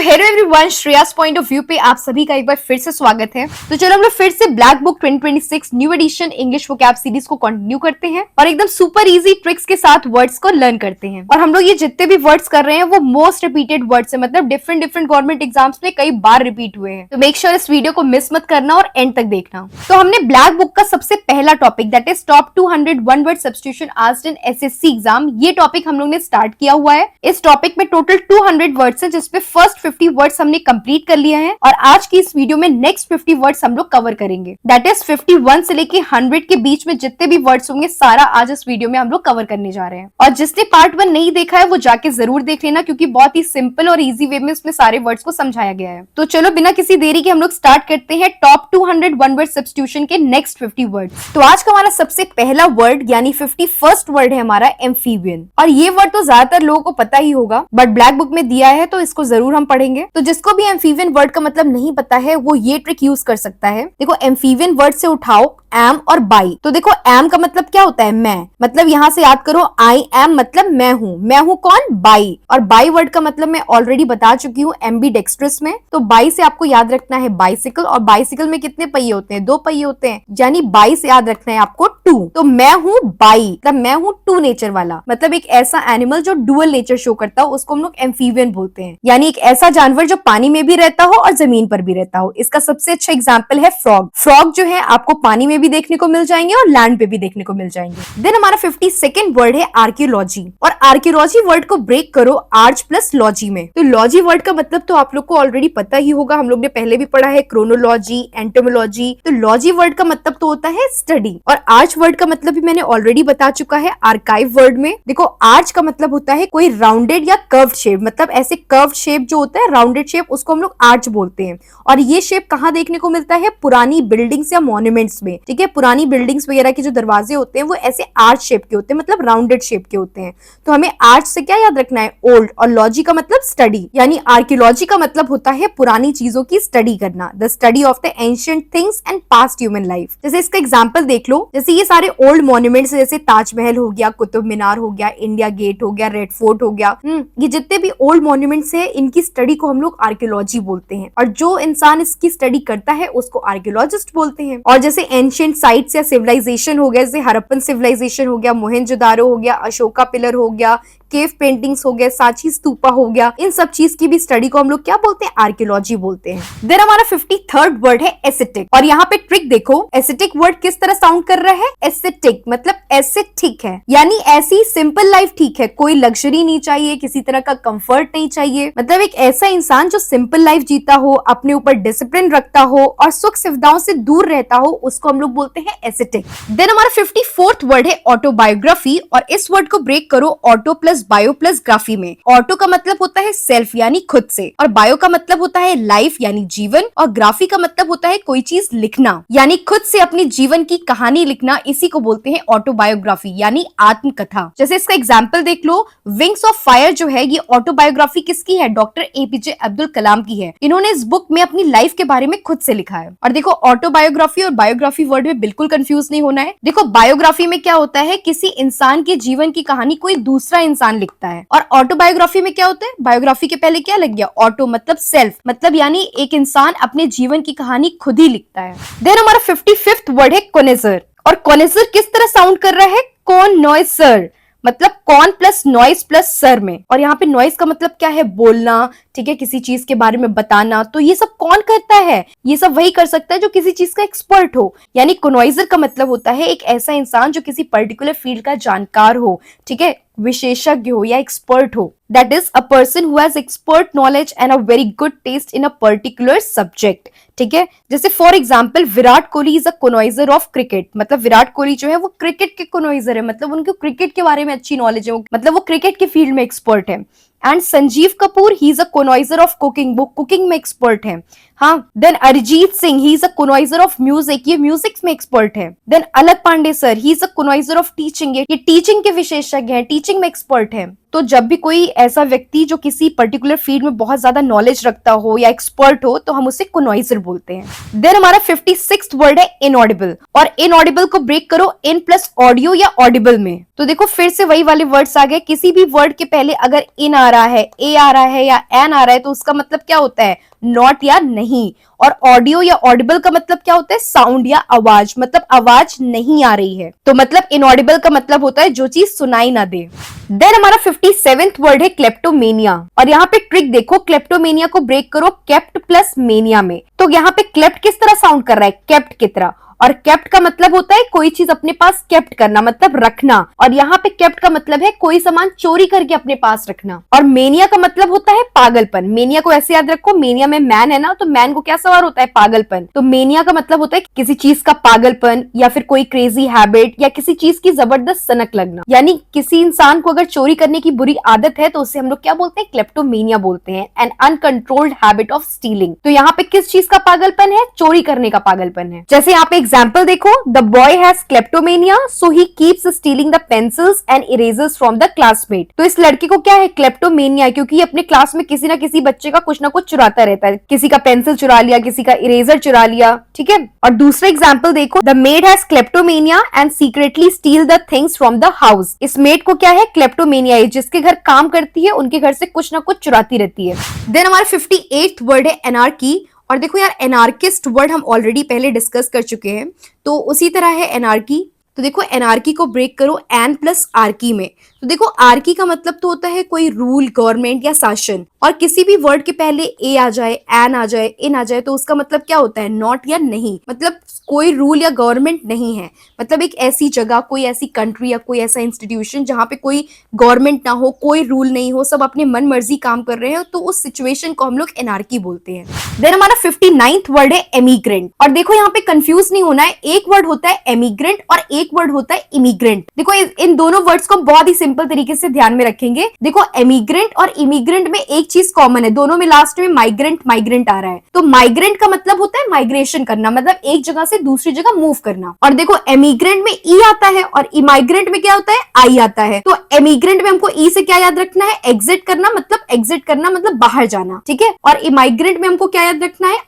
Hello everyone, Shreyas point of view पे आप सभी का एक बार फिर से स्वागत है। तो चलो हम लोग फिर से black book 2026 new edition English vocab series को कंटिन्यू करते हैं और एकदम सुपर इजी ट्रिक्स के साथ वर्ड्स को लर्न करते हैं। और हम लोग ये जितने भी वर्ड्स कर रहे हैं वो मोस्ट रिपीटेड वर्ड्स है, मतलब डिफरेंट गवर्नमेंट एग्जाम्स में कई बार रिपीट हुए हैं। तो मेक श्योर इस वीडियो को मिस मत करना और एंड तक देखना। तो हमने ब्लैक बुक का सबसे पहला topic that is top 200 one word substitution asked in SSC exam, ये टॉपिक हम लोग ने स्टार्ट किया हुआ है। इस टॉपिक में टोटल 200 वर्ड्स है, जिसपे फर्स्ट 50 वर्ड्स हमने कंप्लीट कर लिया है और आज की इस वीडियो में नेक्स्ट 50 वर्ड्स हम लोग कवर करेंगे। दैट इज 51 से लेके 100 के बीच में जितने भी वर्ड्स होंगे सारा आज इस वीडियो में हम लोग कवर करने जा रहे हैं। और जिसने पार्ट 1 नहीं देखा है वो जाके जरूर देख लेना, क्योंकि बहुत ही सिंपल और इजी वे में इसमें सारे वर्ड्स को समझाया गया है। तो चलो बिना किसी देरी के हम लोग स्टार्ट करते हैं टॉप 200 वन वर्ड सब्स्टिट्यूशन के नेक्स्ट 50 वर्ड्स। तो आज का हमारा सबसे पहला वर्ड यानी 51st वर्ड है हमारा एम्फीबियन। और ये वर्ड तो ज्यादातर लोगों को पता ही होगा, बट ब्लैक बुक में दिया है तो इसको जरूर हम पढ़ेंगे। तो जिसको भी एम्फीबियन वर्ड का मतलब नहीं पता है वो ये ट्रिक यूज कर सकता है। देखो, एम्फीबियन वर्ड से उठाओ एम और बाई। तो देखो, एम का मतलब क्या होता है? मैं, मतलब यहां से याद करो आई एम मतलब मैं हूं कौन? बाई। और बाई वर्ड का मतलब मैं ऑलरेडी बता चुकी हूँ एम्बीडेक्स्ट्रस में। तो बाई से आपको याद रखना है बाइसिकल, और बाइसिकल में कितने पहिए होते हैं? 2 पहिए होते हैं, यानी बाई से याद रखना है आपको 2। तो मैं हूँ बाई, मतलब मैं हूँ 2 नेचर वाला, मतलब एक ऐसा एनिमल जो डुअल नेचर शो करता हो उसको हम लोग एम्फीबियन बोलते हैं। यानी एक ऐसा जानवर जो पानी में भी रहता हो और जमीन पर भी रहता हो। इसका सबसे अच्छा एग्जाम्पल है फ्रॉग। फ्रॉग जो है आपको पानी में भी देखने को मिल जाएंगे और लैंड पे भी देखने को मिल जाएंगे। देन हमारा 52nd वर्ड है आर्कियोलॉजी। और आर्कियोलॉजी वर्ड को ब्रेक करो आर्च प्लस लॉजी में। तो लॉजी वर्ड का मतलब तो आप लोग को ऑलरेडी पता ही होगा, हम लोग ने पहले भी पढ़ा है, क्रोनोलॉजी, एंटोमोलॉजी। तो लॉजी वर्ड का मतलब तो होता है स्टडी, और आर्च वर्ड का मतलब भी मैंने ऑलरेडी बता चुका है आर्काइव वर्ड में। देखो, आर्च का मतलब होता है कोई राउंडेड या कर्व्ड शेप, मतलब ऐसे कर्व्ड शेप जो होता है राउंडेड शेप, उसको हम लोग आर्च बोलते हैं। और ये शेप कहाँ देखने को मिलता है? पुरानी बिल्डिंग्स या मॉन्यूमेंट्स में। ठीक है, पुरानी बिल्डिंग्स वगैरह के जो दरवाजे होते हैं वो ऐसे आर्च शेप के होते हैं, मतलब राउंडेड शेप के होते हैं। तो हमें आर्च से क्या याद रखना है? ओल्ड। और लॉजी का मतलब स्टडी, यानी आर्कियोलॉजी का मतलब होता है पुरानी चीजों की स्टडी करना, the study of the ancient things and past human life. जैसे इसका एग्जांपल देख लो, जैसे ये सारे ओल्ड मॉन्यूमेंट्स, जैसे ताजमहल हो गया, कुतुब मीनार हो गया, इंडिया गेट हो गया, रेड फोर्ट हो गया, ये जितने भी ओल्ड मॉन्यूमेंट्स है इनकी स्टडी को हम लोग आर्कियोलॉजी बोलते हैं। और जो इंसान इसकी स्टडी करता है उसको आर्कियोलॉजिस्ट बोलते हैं। और जैसे एंशिएंट साइट्स या सिविलाइजेशन हो गया, जैसे हड़प्पन सिविलाइजेशन हो गया, मोहनजोदारो हो गया, अशोका पिलर हो गया, केव पेंटिंग्स हो गया, सांची स्तूपा हो गया, इन सब चीज की भी स्टडी को हम लोग क्या बोलते हैं? आर्कियोलॉजी बोलते हैं। देन हमारा 53rd वर्ड है एस्थेटिक। और यहाँ पे ट्रिक देखो, एस्थेटिक वर्ड किस तरह साउंड कर रहा है? एस्थेटिक मतलब ऐसे ठीक है, यानी ऐसी सिंपल लाइफ ठीक है, कोई लग्जरी नहीं चाहिए, किसी तरह का कंफर्ट नहीं चाहिए, मतलब एक ऐसा इंसान जो सिंपल लाइफ जीता हो, अपने ऊपर डिसिप्लिन रखता हो और सुख सुविधाओं से दूर रहता हो, उसको हम लोग बोलते हैं एस्थेटिक। देन हमारा 54th वर्ड है ऑटोबायोग्राफी। और इस वर्ड को ब्रेक करो auto plus bio plus graphy में। ऑटो का मतलब होता है सेल्फ यानी खुद से, और बायो का मतलब होता है लाइफ यानी जीवन, और ग्राफी का मतलब होता है कोई चीज लिखना, यानी खुद से अपने जीवन की कहानी लिखना। इसी को बोलते हैं ऑटोबायोग्राफी यानी आत्मकथा। जैसे इसका एग्जांपल देख लो, विंग्स ऑफ फायर जो है ये ऑटोबायोग्राफी किसकी है? डॉक्टर एपीजे अब्दुल कलाम की है। इन्होंने इस बुक में अपनी लाइफ के बारे में खुद से लिखा है। और देखो, ऑटोबायोग्राफी और बायोग्राफी वर्ड में बिल्कुल कंफ्यूज नहीं होना है। देखो, बायोग्राफी में क्या होता है? किसी इंसान के जीवन की कहानी कोई दूसरा इंसान लिखता है। और ऑटोबायोग्राफी में क्या होता है? बायोग्राफी के पहले क्या लग गया? ऑटो मतलब सेल्फ, मतलब यानी एक इंसान अपने जीवन की कहानी खुद ही लिखता है। देन हमारा 55th वर्ड है कोनेजर। और कोनेजर किस तरह साउंड कर रहा है? कौन नॉइज सर, मतलब कौन प्लस नॉइस प्लस सर में। और यहाँ पे नॉइस का मतलब क्या है? बोलना, ठीक है, किसी चीज के बारे में बताना। तो ये सब कौन करता है? ये सब वही कर सकता है जो किसी चीज का एक्सपर्ट हो। यानी कोनॉइजर का मतलब होता है एक ऐसा इंसान जो किसी पर्टिकुलर फील्ड का जानकार हो, ठीक है, विशेषज्ञ हो या एक्सपर्ट हो। That is a person who has expert knowledge and a very good taste in a particular subject. ठीक है, जैसे for example Virat Kohli is a connoisseur of cricket. मतलब विराट कोहली जो है वो क्रिकेट के कोनॉइजर है, मतलब उनको क्रिकेट के बारे में अच्छी नॉलेज है, मतलब वो क्रिकेट के फील्ड में एक्सपर्ट है। And Sanjeev Kapoor he is a connoisseur of cooking, वो कुकिंग में एक्सपर्ट है। हाँ, then Arijit Singh he is a connoisseur of music, ये म्यूजिक में एक्सपर्ट है। Then Alakh Pandey sir he is a connoisseur of teaching, ये टीचिंग के विशेषज्ञ हैं, टीचिंग में एक्सपर्ट है। तो जब भी कोई ऐसा व्यक्ति जो किसी पर्टिकुलर फील्ड में बहुत ज्यादा नॉलेज रखता हो या एक्सपर्ट हो तो हम उसे कोनॉइजर बोलते हैं। देन हमारा 56th वर्ड है इनऑडिबल, और इनऑडिबल को ब्रेक करो इन प्लस ऑडियो या ऑडिबल में। तो देखो फिर से वही वाले वर्ड्स आ गए। किसी भी वर्ड के पहले अगर इन आ रहा है, ए आ रहा है या एन आ रहा है तो उसका मतलब क्या होता है? नॉट या नहीं। और ऑडियो या ऑडिबल का मतलब क्या होता है? साउंड या आवाज, मतलब आवाज नहीं आ रही है। तो मतलब इनऑडिबल का मतलब होता है जो चीज सुनाई ना दे। देन हमारा 57th वर्ड है क्लेप्टोमेनिया, और यहाँ पे ट्रिक देखो, क्लेप्टोमेनिया को ब्रेक करो केप्ट प्लस मेनिया में। तो यहाँ पे क्लेप्ट किस तरह साउंड कर रहा है? केप्ट की तरह। और केप्ट का मतलब होता है कोई चीज अपने पास केप्ट करना, मतलब रखना। और यहाँ पे केप्ट का मतलब है कोई सामान चोरी करके अपने पास रखना। और मेनिया का मतलब होता है पागलपन। मेनिया को ऐसे याद रखो, मेनिया में मैन है ना, तो मैन को क्या सवार होता है? पागलपन। तो मेनिया का मतलब होता है किसी चीज का पागलपन या फिर कोई क्रेजी हैबिट या किसी चीज की जबरदस्त सनक लगना। यानी किसी इंसान को अगर चोरी करने की बुरी आदत है तो उसे हम लोग क्या बोलते हैं? क्लेप्टोमेनिया बोलते हैं, an uncontrolled habit of stealing. तो यहाँ पे किस चीज का पागलपन है? चोरी करने का पागलपन है। जैसे यहाँ पे एग्जाम्पल देखो, the boy has kleptomania so he keeps stealing the pencils and erasers from the classmate. तो इस लड़के को क्या है? क्लेप्टोमेनिया, क्योंकि ये अपने क्लास में किसी ना किसी बच्चे का कुछ ना कुछ चुराता रहता है। किसी का पेंसिल चुरा लिया, किसी का इरेजर चुरा लिया, ठीक है। और दूसरा एग्जाम्पल देखो, the made has kleptomania and secretly steel the things from the house. इस मेड को क्या है? क्लेप्टोमेनिया, जिसके घर काम करती है उनके घर से कुछ ना कुछ चुराती रहती है। देन हमारा 58th वर्ड है एनार्की, और देखो यार एनार्किस्ट वर्ड हम ऑलरेडी पहले डिस्कस कर चुके हैं, तो उसी तरह है एनार्की। तो देखो एनार्की को ब्रेक करो एन प्लस आर्की में। तो देखो आर्की का मतलब तो होता है कोई रूल, गवर्नमेंट या शासन। और किसी भी वर्ड के पहले ए आ जाए, एन आ जाए, इन आ जाए तो उसका मतलब क्या होता है? नॉट या नहीं। मतलब कोई रूल या गवर्नमेंट नहीं है, मतलब एक ऐसी जगह, कोई ऐसी कंट्री या कोई ऐसा इंस्टीट्यूशन जहां पे कोई गवर्नमेंट ना हो, कोई रूल नहीं हो, सब अपने मन मर्जी काम कर रहे हो, तो उस सिचुएशन को हम लोग एनार्की बोलते हैं। देन हमारा 59th वर्ड है एमिग्रेंट, और देखो यहाँ पे कंफ्यूज नहीं होना है, एक वर्ड होता है एमिग्रेंट और एक वर्ड होता है इमिग्रेंट। देखो इन दोनों वर्ड्स को बहुत ही सिंपल तरीके से ध्यान में रखेंगे। देखो एमिग्रेंट और इमिग्रेंट में एक चीज कॉमन है, दोनों में लास्ट में माइग्रेंट आ रहा है। तो माइग्रेंट का मतलब होता है माइग्रेशन करना, मतलब एक जगह से दूसरी जगह मूव करना। और देखो एमिग्रेंट में ई आता है और इमाइग्रेंट में क्या होता है? आई आता है। तो एमिग्रेंट में हमको ई से क्या याद रखना है? एग्जिट करना, मतलब बाहर जाना, ठीक है। और इमाइग्रेंट में हमको क्या याद रखना है?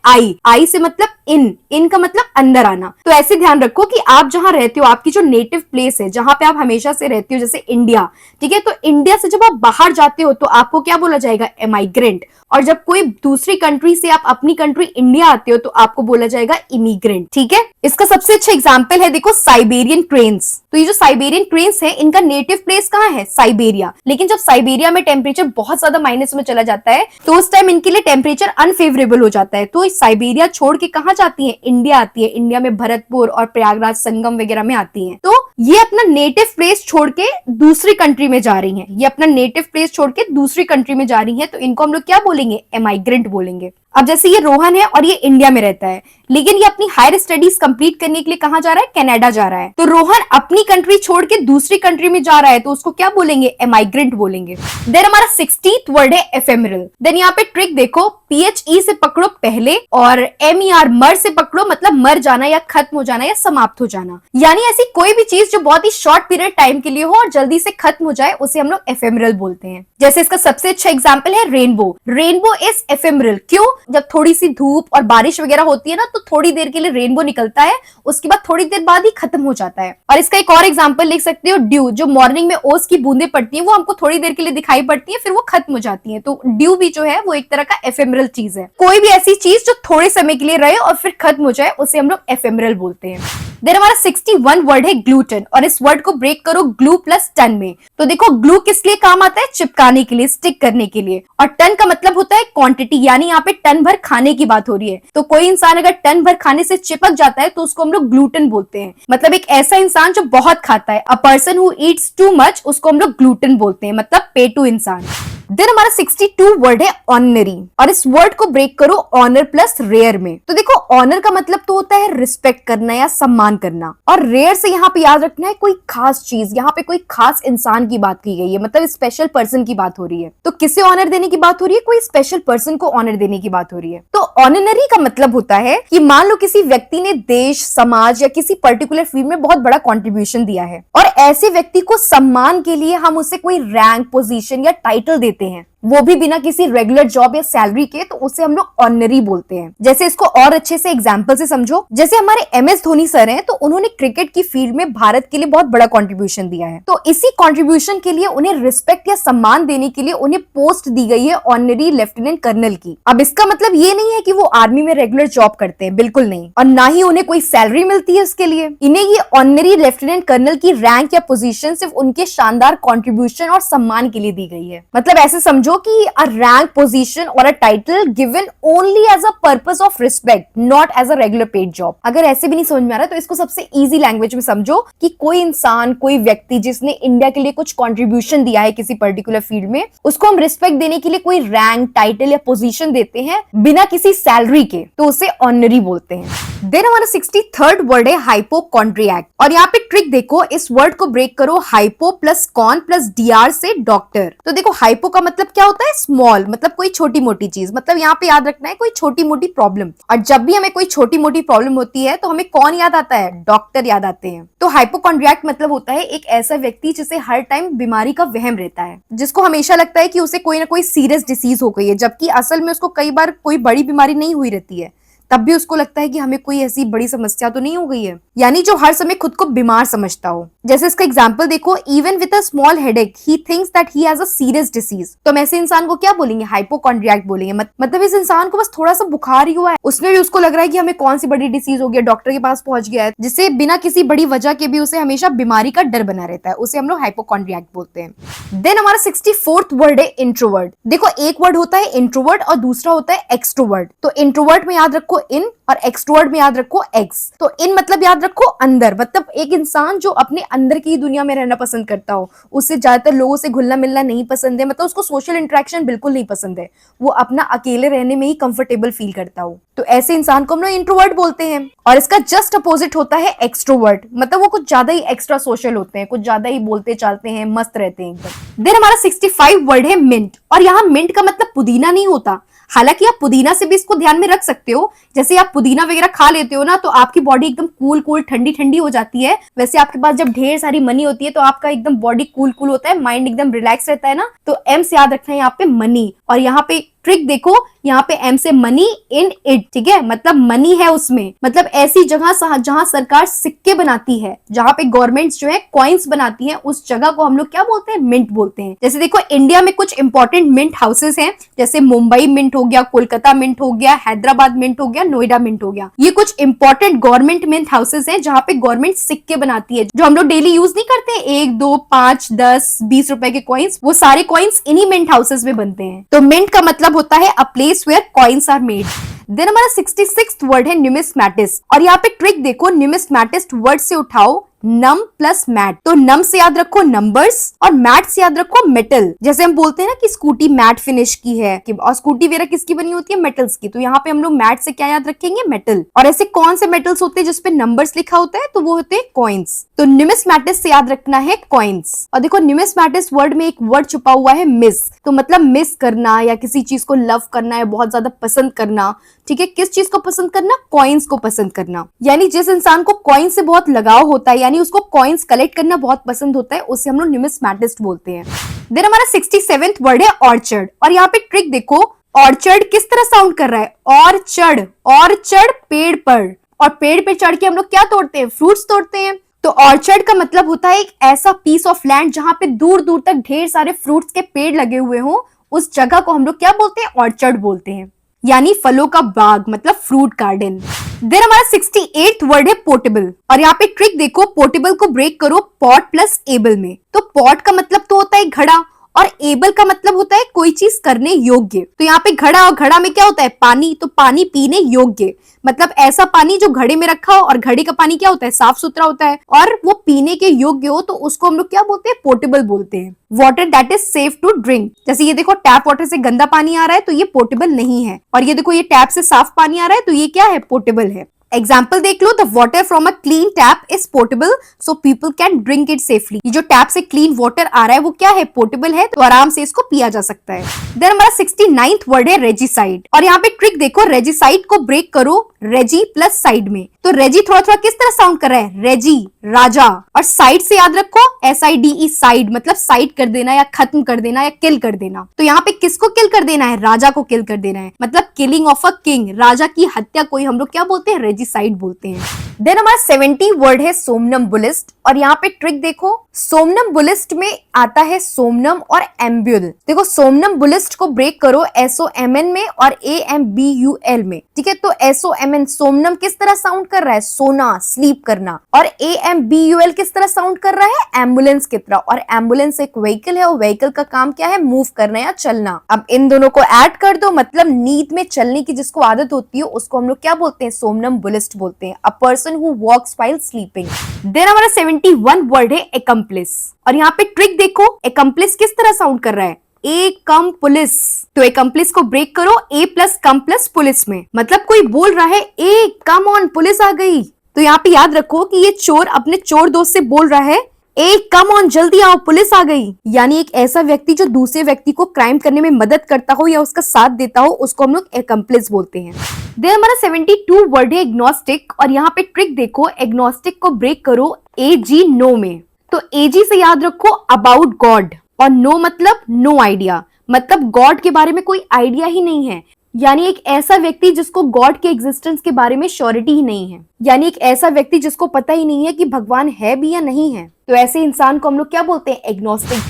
आई से मतलब इन का मतलब अंदर आना। तो ऐसे ध्यान रखो कि आप जहां रहते हो, आपकी जो नेटिव प्लेस है, जहां पे आप हमेशा से रहते हो, जैसे इंडिया, ठीक है, तो इंडिया से जब आप बाहर जाते हो तो आपको क्या बोला जाएगा? एमाइग्रेंट। और जब कोई दूसरी कंट्री से आप अपनी कंट्री इंडिया आते हो तो आपको बोला जाएगा इमिग्रेंट, ठीक है। इसका सबसे अच्छा एग्जांपल है देखो साइबेरियन क्रेन्स। तो ये जो साइबेरियन क्रेन्स है इनका नेटिव प्लेस कहाँ है? साइबेरिया। लेकिन जब साइबेरिया में टेम्परेचर बहुत ज्यादा माइनस में चला जाता है तो उस टाइम इनके लिए टेम्परेचर अनफेवरेबल हो जाता है, तो साइबेरिया छोड़ के कहाँ जाती है? इंडिया आती है। इंडिया में भरतपुर और प्रयागराज, संगम वगैरह में आती है। तो ये अपना नेटिव प्लेस छोड़ के दूसरी कंट्री में जा रही है, ये अपना नेटिव प्लेस छोड़ के दूसरी कंट्री में जा रही है, तो इनको हम लोग क्या बोलेंगे? एमाइग्रेंट बोलेंगे। अब जैसे ये रोहन है और ये इंडिया में रहता है, लेकिन ये अपनी हायर स्टडीज कंप्लीट करने के लिए कहां जा रहा है? कनाडा जा रहा है। तो रोहन अपनी कंट्री छोड़ के दूसरी कंट्री में जा रहा है, तो उसको क्या बोलेंगे? एमाइग्रेंट बोलेंगे। देन हमारा 60th वर्ड है एफेमरल। देन यहाँ पे ट्रिक देखो, PHE से पकड़ो पहले और MER मर से पकड़ो, मतलब मर जाना या खत्म हो जाना या समाप्त हो जाना। यानी ऐसी कोई भी चीज जो बहुत ही शॉर्ट पीरियड टाइम के लिए हो और जल्दी से खत्म हो जाए उसे हम लोग एफेमरल बोलते हैं। जैसे इसका सबसे अच्छा एग्जाम्पल है रेनबो। Rainbow is ephemeral. क्यों? जब थोड़ी सी धूप और बारिश वगैरह होती है ना, तो थोड़ी देर के लिए रेनबो निकलता है, उसके बाद थोड़ी देर बाद ही खत्म हो जाता है। और इसका एक और एग्जांपल लिख सकते हो, ड्यू। जो मॉर्निंग में ओस की बूंदें पड़ती हैं वो हमको थोड़ी देर के लिए दिखाई पड़ती है, फिर वो खत्म हो जाती है। तो ड्यू भी जो है वो एक तरह का एफेमरल चीज है। कोई भी ऐसी चीज जो थोड़े समय के लिए रहे और फिर खत्म हो जाए उसे हम लोग एफेमरल बोलते हैं। देन हमारा 61 वर्ड है ग्लूटेन, और इस वर्ड को ब्रेक करो ग्लू प्लस टन में। तो देखो ग्लू किस लिए काम आता है? चिपकाने के लिए, स्टिक करने के लिए। और टन का मतलब होता है क्वांटिटी, यानी यहाँ पे टन भर खाने की बात हो रही है। तो कोई इंसान अगर टन भर खाने से चिपक जाता है तो उसको हम लोग ग्लूटेन बोलते हैं। मतलब एक ऐसा इंसान जो बहुत खाता है, अ person who Yeats too much, उसको हम लोग ग्लूटेन बोलते हैं, मतलब पेटू इंसान। देन हमारा 62 वर्ड है ऑनरी, और इस वर्ड को ब्रेक करो ऑनर प्लस रेयर में। तो देखो ऑनर का मतलब तो होता है रिस्पेक्ट करना या सम्मान करना, और रेयर से यहाँ पे याद रखना है कोई खास चीज, यहाँ पे कोई खास इंसान की बात की गई है, मतलब स्पेशल पर्सन की बात हो रही है। तो किसे ऑनर देने की बात हो रही है? कोई स्पेशल पर्सन को ऑनर देने की बात हो रही है। तो ऑनररी का मतलब होता है कि मान लो किसी व्यक्ति ने देश, समाज या किसी पर्टिकुलर फील्ड में बहुत बड़ा कंट्रीब्यूशन दिया है, और ऐसे व्यक्ति को सम्मान के लिए हम उसे कोई रैंक, पोजीशन या टाइटल देते हैं, वो भी बिना किसी रेगुलर जॉब या सैलरी के, तो उसे हम लोग ऑनरी बोलते हैं। जैसे इसको और अच्छे से एग्जांपल से समझो, जैसे हमारे MS धोनी सर हैं, तो उन्होंने क्रिकेट की फील्ड में भारत के लिए बहुत बड़ा कंट्रीब्यूशन दिया है, तो इसी कंट्रीब्यूशन के लिए उन्हें रिस्पेक्ट या सम्मान देने के लिए उन्हें पोस्ट दी गई है ऑनरी लेफ्टिनेंट कर्नल की। अब इसका मतलब ये नहीं है कि वो आर्मी में रेगुलर जॉब करते हैं, बिल्कुल नहीं, और ना ही उन्हें कोई सैलरी मिलती है उसके लिए। इन्हें ये ऑनरी लेफ्टिनेंट कर्नल की रैंक या पोजीशन सिर्फ उनके शानदार कंट्रीब्यूशन और सम्मान के लिए दी गई है। मतलब ऐसे समझो कि a rank, position or a title given only as a purpose of respect, not as a regular paid job। अगर ऐसे भी नहीं समझ में आ रहा तो इसको सबसे इजी लैंग्वेज में समझो कि कोई इंसान, कोई व्यक्ति जिसने इंडिया के लिए कुछ कंट्रीब्यूशन दिया है किसी पर्टिकुलर फील्ड में, उसको हम रिस्पेक्ट देने के लिए कोई रैंक, टाइटल या पोजीशन देते हैं बिना किसी सैलरी के, तो उसे ऑनरी बोलते हैं। देन हमारा 63rd वर्ड है हाइपोकॉन्ड्रियाक, और यहाँ पे ट्रिक देखो, इस वर्ड को ब्रेक करो hypo plus con plus DR से डॉक्टर। तो देखो हाइपो का मतलब क्या होता है? स्मॉल, मतलब कोई छोटी मोटी चीज, मतलब यहाँ पे याद रखना है कोई छोटी मोटी प्रॉब्लम, और जब भी हमें कोई छोटी मोटी प्रॉब्लम होती है तो हमें कौन याद आता है? डॉक्टर याद आते हैं। तो हाइपोकॉन्ड्रियाक मतलब होता है एक ऐसा व्यक्ति जिसे हर टाइम बीमारी का वहम रहता है, जिसको हमेशा लगता है कि उसे कोई ना कोई सीरियस डिसीज हो गई है, जबकि असल में उसको कई बार कोई बड़ी बीमारी नहीं हुई रहती है, तब भी उसको लगता है कि हमें कोई ऐसी बड़ी समस्या तो नहीं हो गई है, यानी जो हर समय खुद को बीमार समझता हो। जैसे इसका एग्जांपल देखो, even with a small headache he thinks that he has a serious disease. तो हम ऐसे इंसान को क्या बोलेंगे? हाइपोकॉन्ड्रियाक बोलेंगे। मतलब इस इंसान को बस थोड़ा सा बुखार ही हुआ है, उसमें भी उसको लग रहा है कि हमें कौन सी बड़ी डिसीज हो गई, डॉक्टर के पास पहुंच गया है, जिससे बिना किसी बड़ी वजह के भी उसे हमेशा बीमारी का डर बना रहता है, उसे हम लोग हाइपोकॉन्ड्रियाक बोलते हैं। देन हमारा 64th वर्ड है इंट्रोवर्ट। देखो एक वर्ड होता है इंट्रोवर्ट और दूसरा होता है एक्सट्रोवर्ट। तो इंट्रोवर्ट में याद रखो इन, और एक्सट्रोवर्ट में याद रखो एक्स। तो इन मतलब याद रखो अंदर, मतलब एक इंसान जो अपने अंदर की दुनिया में रहना पसंद करता हो, उससे ज्यादातर लोगों से घुलना मिलना नहीं पसंद है, मतलब उसको सोशल इंटरेक्शन बिल्कुल नहीं पसंद है, वो अपना अकेले रहने में ही कंफर्टेबल फील करता हो, तो ऐसे इंसान को हम लोग इंट्रोवर्ट बोलते हैं। और इसका जस्ट अपोजिट होता है एक्सट्रोवर्ट, मतलब वो कुछ ज्यादा ही एक्स्ट्रा सोशल होते हैं, कुछ ज्यादा ही बोलते चालते हैं, मस्त रहते हैं एकदम। देन हमारा 65 वर्ड है मिंट, और यहाँ मिंट का मतलब पुदीना नहीं होता, हालांकि आप पुदीना से भी इसको ध्यान में रख सकते हो। जैसे आप पुदीना वगैरह खा लेते हो ना, तो आपकी बॉडी एकदम कूल कूल ठंडी ठंडी हो जाती है, वैसे आपके पास जब ढेर सारी मनी होती है तो आपका एकदम बॉडी कूल कूल होता है, माइंड एकदम रिलैक्स रहता है ना। तो एम से याद रखना है यहाँ पे मनी, और यहाँ पे ट्रिक देखो, यहाँ पे एम से मनी इन इट, ठीक है, मतलब मनी है उसमें, मतलब ऐसी जगह जहां सरकार सिक्के बनाती है, जहां पे गवर्नमेंट जो है कॉइन्स बनाती है, उस जगह को हम लोग क्या बोलते हैं? मिंट बोलते हैं। जैसे देखो इंडिया में कुछ इंपॉर्टेंट मिंट हाउसेस हैं, जैसे मुंबई मिंट हो गया, कोलकाता मिंट हो गया, हैदराबाद मिंट हो गया, नोएडा मिंट हो गया। ये कुछ इंपॉर्टेंट गवर्नमेंट मिंट हाउसेस हैं जहाँ पे गवर्नमेंट सिक्के बनाती है, जो हम लोग डेली यूज नहीं करते, 1, 2, 5, 10, 20 रुपए के कॉइन्स, वो सारे कॉइन्स इन्हीं मिंट हाउसेस में बनते हैं। तो मिंट का मतलब होता है a place where coins are made. Then हमारा 66th वर्ड है न्यूमिस्मैटिस, और यहाँ पे ट्रिक देखो, न्यूमिस्मैटिस वर्ड से उठाओ नम प्लस मैट। तो नम से याद रखो नंबर्स, और मैट से याद रखो मेटल। जैसे हम बोलते हैं ना कि स्कूटी मैट फिनिश की है, और स्कूटी वगैरह किसकी बनी होती है? मेटल्स की। तो यहाँ पे हम लोग मैट से क्या याद रखेंगे? मेटल। और ऐसे कौन से मेटल्स होते हैं जिसपे नंबर्स लिखा होता है? तो वो होते हैं कॉइन्स। तो न्यूमिस्मैटिस से याद रखना है कॉइन्स। और देखो न्यूमिस्मैटिस वर्ड में एक वर्ड छुपा हुआ है मिस, तो मतलब मिस करना या किसी चीज को लव करना या बहुत ज्यादा पसंद करना, ठीक है। किस चीज को पसंद करना? कॉइन्स को पसंद करना, यानी जिस इंसान को कॉइन से बहुत लगाव होता है, यानी उसको कॉइन्स कलेक्ट करना बहुत पसंद होता है, उसे हम लोग न्यूमिस्मैटिस्ट बोलते हैं। देन हमारा 67th वर्ड है ऑर्चर्ड, और यहाँ पे ट्रिक देखो, ऑर्चर्ड किस तरह साउंड कर रहा है? ऑर्चर्ड पेड़ पर, और पेड़ पे चढ़ के हम लोग क्या तोड़ते हैं? फ्रूट्स तोड़ते हैं। तो ऑर्चर्ड का मतलब होता है एक ऐसा पीस ऑफ लैंड जहां पे दूर दूर तक ढेर सारे फ्रूट्स के पेड़ लगे हुए हों, उस जगह को हम लोग क्या बोलते हैं? ऑर्चर्ड बोलते हैं, यानी फलों का बाग, मतलब फ्रूट गार्डन। देन हमारा 68th वर्ड है पोर्टेबल, और यहाँ पे ट्रिक देखो, पोर्टेबल को ब्रेक करो पॉट प्लस एबल में। तो पॉट का मतलब तो होता है घड़ा, और एबल का मतलब होता है कोई चीज करने योग्य। तो यहाँ पे घड़ा, और घड़ा में क्या होता है, पानी, तो पानी पीने योग्य, मतलब ऐसा पानी जो घड़े में रखा हो, और घड़े का पानी क्या होता है, साफ सुथरा होता है और वो पीने के योग्य हो, तो उसको हम लोग क्या बोलते हैं, पोर्टेबल बोलते हैं। Water that is safe to drink, जैसे ये देखो टैप वाटर से गंदा पानी आ रहा है तो ये पोर्टेबल नहीं है, और ये देखो ये टैप से साफ पानी आ रहा है तो ये क्या है, पोर्टेबल है। एग्जाम्पल देख लो, the water from a clean tap is portable so people can drink it safely. ये जो टैप से क्लीन वाटर आ रहा है वो क्या है, पोर्टेबल है, तो आराम से इसको पिया जा सकता है। देन हमारा 69th वर्ड है रेजिसाइड, और यहाँ पे ट्रिक देखो, रेजिसाइड को ब्रेक करो रेजी प्लस साइड में। तो रेजी थोड़ा थोड़ा किस तरह साउंड कर रहा है, रेजी राजा, और साइड से याद रखो SIDE साइड, मतलब साइड कर देना या खत्म कर देना या किल कर देना। तो यहाँ पे किसको किल कर देना है, राजा को किल कर देना है, मतलब किलिंग ऑफ अ किंग, राजा की हत्या कोई हम लोग क्या बोलते हैं, रेजिसाइड बोलते हैं। देन हमारा 70 वर्ड है सोमनम्बुलिस्ट, और यहाँ पे ट्रिक देखो, सोमनम्बुलिस्ट में आता है सोमनम और एम्ब्यूल। देखो सोमनम्बुलिस्ट को ब्रेक करो SOMN में और AMBUL में, ठीक है। तो SOMN सोमनम किस तरह साउंड कर रहा है, सोना, स्लीप करना, और AMBUL किस तरह साउंड कर रहा है, एम्बुलेंस की तरह, और एम्बुलेंस एक व्हीकल है और व्हीकल का काम क्या है, मूव करना या चलना। अब इन दोनों को ऐड कर दो, मतलब नींद में चलने की जिसको आदत होती है उसको हम लोग क्या बोलते हैं, सोमनम्बुलिस्ट बोलते हैं, a person who walks while sleeping. Then हमारा 71 वर्ड है एकम्प्लिस, और यहाँ पे ट्रिक देखो, एकम्प्लिस किस तरह साउंड कर रहा है, ए कम पुलिस। तो एकम्प्लिस को ब्रेक करो A plus come plus police में, मतलब कोई बोल रहा है ए कम ऑन पुलिस आ गई। तो यहाँ पे याद रखो कि ये चोर अपने चोर दोस्त से बोल रहा है ए कम ऑन जल्दी आओ पुलिस आ गई, यानी एक ऐसा व्यक्ति जो दूसरे व्यक्ति को क्राइम करने में मदद करता हो या उसका साथ देता हो, उसको हम लोग एकम्प्लिस बोलते हैं। देन हमारा 72 वर्ड है एग्नोस्टिक, और यहाँ पे ट्रिक देखो, एग्नोस्टिक को ब्रेक करो AG नो में। तो AG से याद रखो अबाउट गॉड, और नो मतलब नो आइडिया, मतलब गॉड के बारे में कोई आइडिया ही नहीं है, यानी एक ऐसा व्यक्ति जिसको गॉड के एग्जिस्टेंस के बारे में श्योरिटी ही नहीं है, यानी एक ऐसा व्यक्ति जिसको पता ही नहीं है कि भगवान है भी या नहीं है, तो ऐसे इंसान को हम लोग क्या बोलते हैं, एग्नोस्टिक।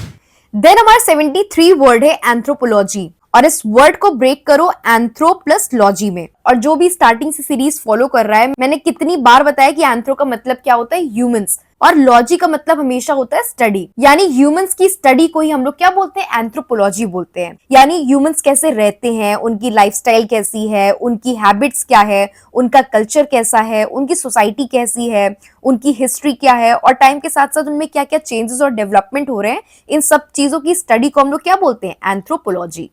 देन हमारा 73 वर्ड है एंथ्रोपोलॉजी, और इस वर्ड को ब्रेक करो एंथ्रो प्लस लॉजी में। और जो भी स्टार्टिंग से सीरीज फॉलो कर रहा है, मैंने कितनी बार बताया कि एंथ्रो का मतलब क्या होता है, ह्यूमंस, और लॉजी का मतलब हमेशा होता है स्टडी, यानी ह्यूमंस की स्टडी को ही हम लोग क्या बोलते हैं, एंथ्रोपोलॉजी बोलते हैं। यानी ह्यूमंस कैसे रहते हैं, उनकी लाइफस्टाइल कैसी है, उनकी हैबिट्स क्या है, उनका कल्चर कैसा है, उनकी सोसाइटी कैसी है, उनकी हिस्ट्री क्या है, और टाइम के साथ साथ उनमें क्या क्या चेंजेस और डेवलपमेंट हो रहे हैं, इन सब चीजों की स्टडी को हम लोग क्या बोलते हैं, एंथ्रोपोलॉजी।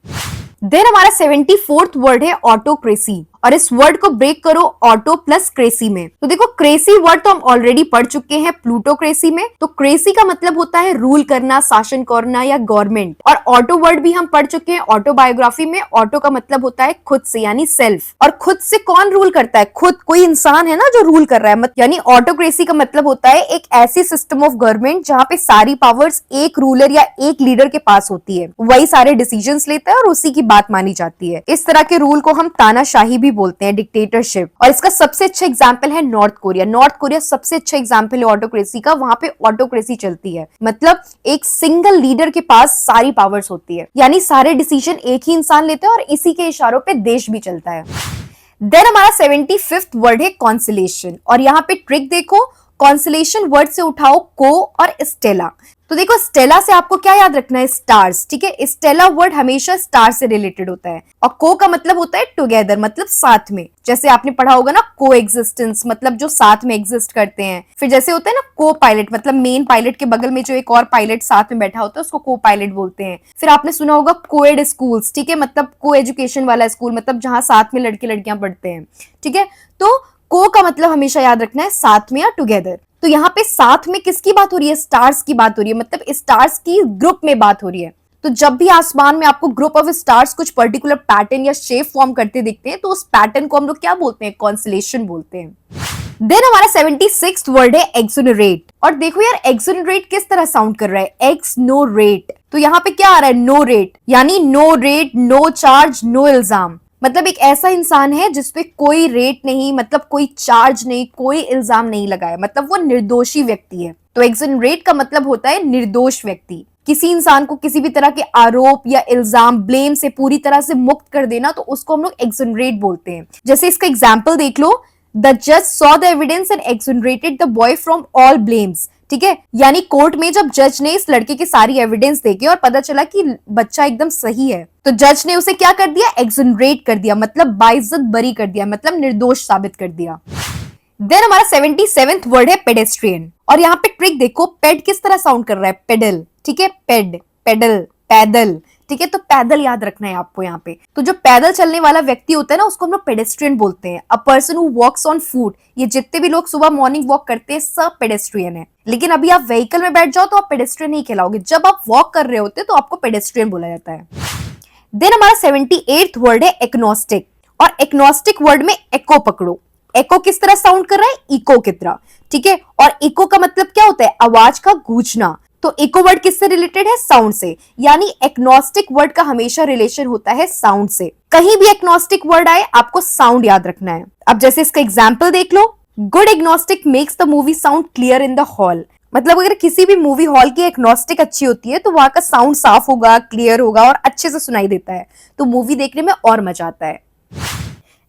देन हमारा 74th वर्ड है ऑटोक्रेसी, और इस वर्ड को ब्रेक करो ऑटो प्लस क्रेसी में। तो देखो क्रेसी वर्ड तो हम ऑलरेडी पढ़ चुके हैं प्लूटोक्रेसी में, तो क्रेसी का मतलब होता है रूल करना, शासन करना या गवर्नमेंट, और ऑटो वर्ड भी हम पढ़ चुके हैं ऑटोबायोग्राफी में। ऑटो का मतलब होता है खुद से, यानी सेल्फ, और खुद से कौन रूल करता है, खुद, कोई इंसान है ना जो रूल कर रहा है, यानी ऑटोक्रेसी का मतलब होता है एक ऐसी सिस्टम ऑफ गवर्नमेंट जहाँ पे सारी पावर्स एक रूलर या एक लीडर के पास होती है, वही सारे डिसीजंस लेता है और उसी की बात मानी जाती है। इस तरह के रूल को हम तानाशाही भी बोलते हैं, डिक्टेटरशिप। और इसका सबसे अच्छा एग्जांपल है नॉर्थ कोरिया। नॉर्थ कोरिया सबसे अच्छा एग्जांपल है ऑटोक्रेसी का, वहां पे ऑटोक्रेसी चलती है, मतलब एक सिंगल लीडर के पास सारी पावर्स होती है, यानी सारे डिसीजन एक ही इंसान लेते हैं और इसी के इशारों पे देश भी चलता है। देन हमारा 75th वर्ड है कॉन्सलेशन, और यहाँ पे ट्रिक देखो, कॉन्सलेशन वर्ड से उठाओ को और स्टेला। तो देखो स्टेला से आपको क्या याद रखना है, स्टार्स, ठीक है। स्टेला वर्ड हमेशा स्टार से रिलेटेड होता है, और को का मतलब होता है टुगेदर, मतलब साथ में। जैसे आपने पढ़ा होगा ना को एग्जिस्टेंस, मतलब जो साथ में एग्जिस्ट करते हैं। फिर जैसे होता है ना को पायलट, मतलब मेन पायलट के बगल में जो एक और पायलट साथ में बैठा होता है उसको को पायलट बोलते हैं। फिर आपने सुना होगा कोएड स्कूल्स, ठीक है, मतलब को एजुकेशन वाला स्कूल, मतलब जहां साथ में लड़के लड़कियां पढ़ते हैं, ठीक है। तो को का मतलब हमेशा याद रखना है साथ में या टुगेदर। तो यहाँ पे साथ में किसकी बात हो रही है, स्टार्स की बात हो रही है, मतलब स्टार्स की ग्रुप में बात हो रही है। तो जब भी आसमान में आपको ग्रुप ऑफ स्टार्स कुछ पर्टिकुलर पैटर्न या शेप फॉर्म करते दिखते हैं, तो उस पैटर्न को हम लोग क्या बोलते हैं, कॉन्सलेशन बोलते हैं। देन हमारा 76th वर्ड है एक्सोनरेट, और देखो यार एक्सोनरेट किस तरह साउंड कर रहा है, एक्सनोरेट। तो यहाँ पे क्या आ रहा है, नो रेट, यानी no rate, no charge, no इल्जाम, मतलब एक ऐसा इंसान है जिसपे कोई रेट नहीं, मतलब कोई चार्ज नहीं, कोई इल्जाम नहीं लगाया, मतलब वो निर्दोषी व्यक्ति है। तो एक्सोनरेट का मतलब होता है निर्दोष व्यक्ति। किसी इंसान को किसी भी तरह के आरोप या इल्जाम, ब्लेम से पूरी तरह से मुक्त कर देना, तो उसको हम लोग एक्सोनरेट बोलते हैं। जैसे इसका एग्जाम्पल देख लो, द जज saw the evidence and exonerated the boy from all blames, ठीक है, यानी कोर्ट में जब जज ने इस लड़के की सारी एविडेंस देखे और पता चला कि बच्चा एकदम सही है, तो जज ने उसे क्या कर दिया, एक्सोनरेट कर दिया, मतलब बाइज्जत बरी कर दिया, मतलब निर्दोष साबित कर दिया। देन हमारा 77th वर्ड है पेडेस्ट्रियन, और यहाँ पे ट्रिक देखो, पेड किस तरह साउंड कर रहा है, पेडल, ठीक है, पेड, पेडल, पैदल, ठीक है, तो पैदल याद रखना है आपको यहाँ पे। तो जो पैदल चलने वाला व्यक्ति होता है ना, उसको हम लोग पेडेस्ट्रियन बोलते हैं। A person who walks on foot, ये जितने भी लोग सुबह मॉर्निंग वॉक करते हैं सब पेडेस्ट्रियन है। लेकिन अभी आप व्हीकल में बैठ जाओ तो आप पेडेस्ट्रियन नहीं कहलाओगे, जब आप वॉक कर रहे होते तो आपको पेडेस्ट्रियन बोला जाता है। देन हमारा 78th वर्ड है एक्नोस्टिक, और एक्नोस्टिक वर्ड में एको पकड़ो। एको किस तरह साउंड कर रहा है, इको की तरह, ठीक है, और इको का मतलब क्या होता है, आवाज का गूंजना। तो इको वर्ड किससे रिलेटेड है, साउंड से, यानी एक्नोस्टिक वर्ड का हमेशा रिलेशन होता है साउंड से। कहीं भी एक्नोस्टिक वर्ड आए आपको साउंड याद रखना है। अब जैसे इसका एग्जाम्पल देख लो, good acoustics makes the movie sound clear in the hall. मतलब अगर किसी भी मूवी हॉल की एक्नोस्टिक अच्छी होती है तो वहां का साउंड साफ होगा, क्लियर होगा और अच्छे से सुनाई देता है, तो मूवी देखने में और मजा आता है।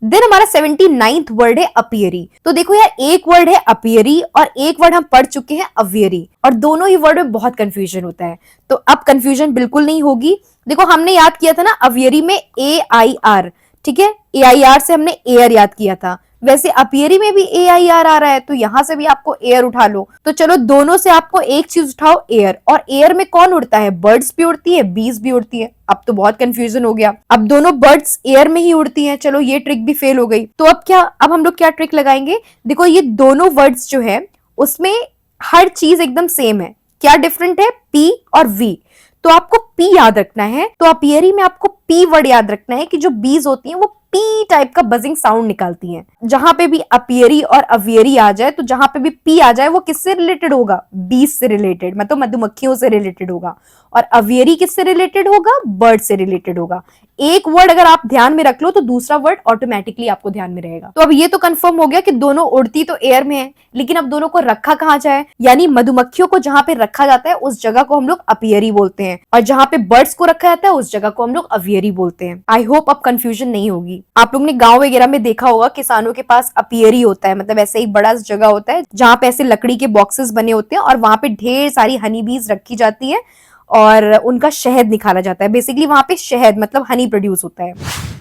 देन हमारा 79th वर्ड है अपियरी। तो देखो यार, एक वर्ड है अपियरी और एक वर्ड हम पढ़ चुके हैं अवियरी, और दोनों ही वर्ड में बहुत कंफ्यूजन होता है, तो अब कंफ्यूजन बिल्कुल नहीं होगी। देखो हमने याद किया था ना अवियरी में AIR, ठीक है, AIR से हमने एयर याद किया था, वैसे अपियरी में भी AIR आ रहा है, तो यहां से भी आपको एयर उठा लो। तो चलो दोनों से आपको एक चीज उठाओ, एयर, और एयर में कौन उड़ता है, बर्ड्स भी उड़ती है, बीज भी उड़ती है। अब तो बहुत कंफ्यूजन हो गया, अब दोनों बर्ड्स एयर में ही उड़ती हैं, चलो ये ट्रिक भी फेल हो गई। तो अब क्या, अब हम लोग क्या ट्रिक लगाएंगे, देखो ये दोनों वर्ड्स जो है उसमें हर चीज एकदम सेम है, क्या डिफरेंट है, P और V। तो आपको P याद रखना है, तो अपियरी में आपको P वर्ड याद रखना है कि जो बीज होती हैं वो P टाइप का बजिंग साउंड निकालती हैं। जहां पे भी अपियरी और अवियरी आ जाए, तो जहां पे भी P आ जाए वो किससे रिलेटेड होगा, बीज से रिलेटेड, मतलब मधुमक्खियों से रिलेटेड होगा, और अवियरी किससे रिलेटेड होगा, बर्ड से रिलेटेड होगा। एक वर्ड अगर आप ध्यान में रख लो तो दूसरा वर्ड ऑटोमेटिकली आपको ध्यान में रहेगा। तो अब ये तो कंफर्म हो गया कि दोनों उड़ती तो एयर में है, लेकिन अब दोनों को रखा कहाँ जाए, यानी मधुमक्खियों को जहां पे रखा जाता है उस जगह को हम लोग अपियरी बोलते हैं, और जहां पे बर्ड्स को रखा जाता है उस जगह को हम लोग अवियरी बोलते हैं। आई होप अब कंफ्यूजन नहीं होगी। आप लोग ने गांव वगैरह में देखा होगा किसानों के पास अपियरी होता है, मतलब ऐसे एक बड़ा जगह होता है जहां पे ऐसे लकड़ी के बॉक्सेस बने होते हैं और वहां पे ढेर सारी हनी बीज रखी जाती है और उनका शहद निकाला जाता है। बेसिकली वहां पे शहद मतलब हनी प्रोड्यूस होता है।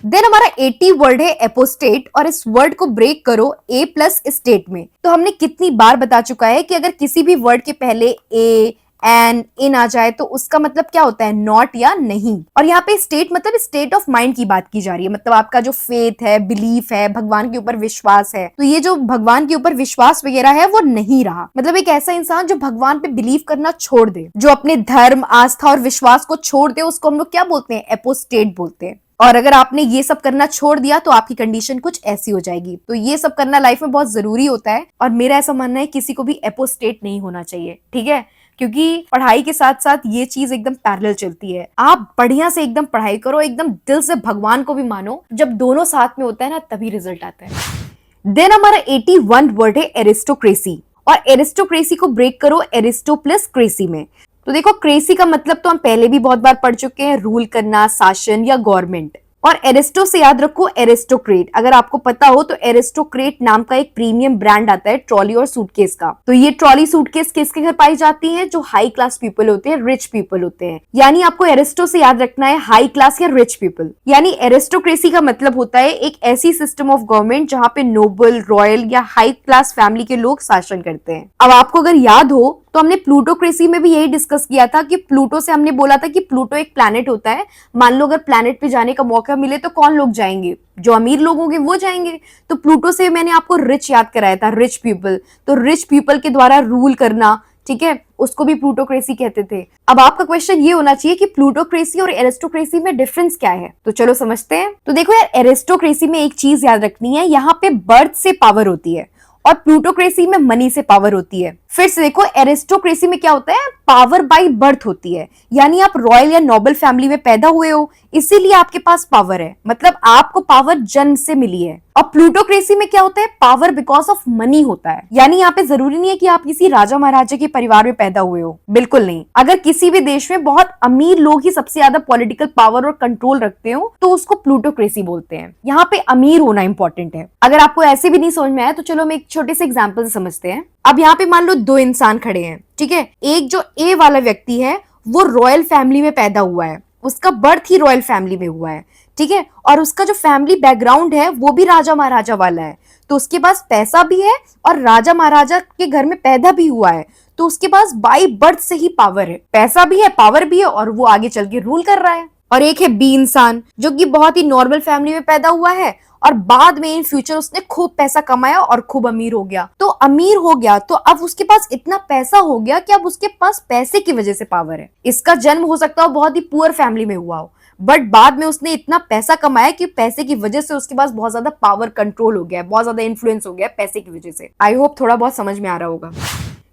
देन हमारा 80 वर्ड है एपोस्टेट, और इस वर्ड को ब्रेक करो A प्लस स्टेट में। तो हमने कितनी बार बता चुका है कि अगर किसी भी वर्ड के पहले A एन इन आ जाए तो उसका मतलब क्या होता है, नॉट या नहीं। और यहाँ पे स्टेट मतलब स्टेट ऑफ माइंड की बात की जा रही है, मतलब आपका जो फेथ है, बिलीफ है, भगवान के ऊपर विश्वास है, तो ये जो भगवान के ऊपर विश्वास वगैरह है वो नहीं रहा। मतलब एक ऐसा इंसान जो भगवान पे बिलीव करना छोड़ दे, जो अपने धर्म, आस्था और विश्वास को छोड़ दे, उसको हम लोग क्या बोलते हैं, एपोस्टेट बोलते हैं। और अगर आपने ये सब करना छोड़ दिया तो आपकी कंडीशन कुछ ऐसी हो जाएगी। तो ये सब करना लाइफ में बहुत जरूरी होता है, और मेरा ऐसा मानना है किसी को भी एपोस्टेट नहीं होना चाहिए, ठीक है, क्योंकि पढ़ाई के साथ साथ ये चीज एकदम पैरेलल चलती है। आप बढ़िया से एकदम पढ़ाई करो, एकदम दिल से भगवान को भी मानो, जब दोनों साथ में होता है ना तभी रिजल्ट आता है। देन हमारा 81 वर्ड है एरिस्टोक्रेसी, और एरिस्टोक्रेसी को ब्रेक करो एरिस्टो प्लस क्रेसी में। तो देखो क्रेसी का मतलब तो हम पहले भी बहुत बार पढ़ चुके हैं, रूल करना, शासन या गवर्नमेंट। और एरिस्टो से याद रखो एरिस्टोक्रेट। अगर आपको पता हो तो एरिस्टोक्रेट नाम का एक प्रीमियम ब्रांड आता है ट्रॉली और सूटकेस का। तो ये ट्रॉली सूटकेस किसके घर पाई जाती है, जो हाई क्लास पीपल होते हैं, रिच पीपल होते हैं। यानी आपको एरिस्टो से याद रखना है हाई क्लास या रिच पीपल। यानी एरिस्टोक्रेसी का मतलब होता है एक ऐसी सिस्टम ऑफ गवर्नमेंट जहां पे नोबल, रॉयल या हाई क्लास फैमिली के लोग शासन करते हैं। अब आपको अगर याद हो तो हमने प्लूटोक्रेसी में भी यही डिस्कस किया था कि प्लूटो से हमने बोला था कि प्लूटो एक प्लैनेट होता है। मान लो अगर प्लैनेट पे जाने का मौका मिले तो कौन लोग जाएंगे, जो अमीर लोग होंगे वो जाएंगे। तो प्लूटो से मैंने आपको रिच याद कराया था, रिच पीपल। तो रिच पीपल के द्वारा रूल करना, ठीक है, उसको भी प्लूटोक्रेसी कहते थे। अब आपका क्वेश्चन ये होना चाहिए कि प्लूटोक्रेसी और एरिस्टोक्रेसी में डिफरेंस क्या है, तो चलो समझते हैं। तो देखो यार, एरिस्टोक्रेसी में एक चीज याद रखनी है, यहाँ पे बर्थ से पावर होती है और प्लूटोक्रेसी में मनी से पावर होती है। फिर से देखो, एरिस्टोक्रेसी में क्या होता है, पावर बाय बर्थ होती है, यानी आप रॉयल या नोबल फैमिली में पैदा हुए हो इसीलिए आपके पास पावर है, मतलब आपको पावर जन्म से मिली है। और प्लूटोक्रेसी में क्या होता है, पावर बिकॉज ऑफ मनी होता है। यानी यहाँ पे जरूरी नहीं है कि आप किसी राजा महाराजा के परिवार में पैदा हुए हो, बिल्कुल नहीं। अगर किसी भी देश में बहुत अमीर लोग ही सबसे ज्यादा पॉलिटिकल पावर और कंट्रोल रखते हो तो उसको प्लूटोक्रेसी बोलते हैं। यहाँ पे अमीर होना इंपॉर्टेंट है। अगर आपको ऐसे भी नहीं समझ में आया तो चलो मैं एक छोटे से एग्जाम्पल से समझते हैं। अब यहाँ पे मान लो दो इंसान खड़े हैं, ठीक है। एक जो ए वाला व्यक्ति है वो रॉयल फैमिली में पैदा हुआ है, उसका बर्थ ही रॉयल फैमिली में हुआ है, ठीक है। और उसका जो फैमिली बैकग्राउंड है वो भी राजा महाराजा वाला है, तो उसके पास पैसा भी है और राजा महाराजा के घर में पैदा भी हुआ है, तो उसके पास बाई बर्थ से ही पावर है, पैसा भी है, पावर भी है, और वो आगे चल के रूल कर रहा है। और एक है बी इंसान जो कि बहुत ही नॉर्मल फैमिली में पैदा हुआ है और बाद में इन फ्यूचर उसने खूब पैसा कमाया और खूब अमीर हो गया। तो अमीर हो गया तो अब उसके पास इतना पैसा हो गया कि अब उसके पास पैसे की वजह से पावर है। इसका जन्म हो सकता हो बहुत ही पुअर फैमिली में हुआ हो, बट बाद में उसने इतना पैसा कमाया कि पैसे की वजह से उसके पास बहुत ज्यादा पावर कंट्रोल हो गया, बहुत ज्यादा इन्फ्लुएंस हो गया पैसे की वजह से। आई होप थोड़ा बहुत समझ में आ रहा होगा।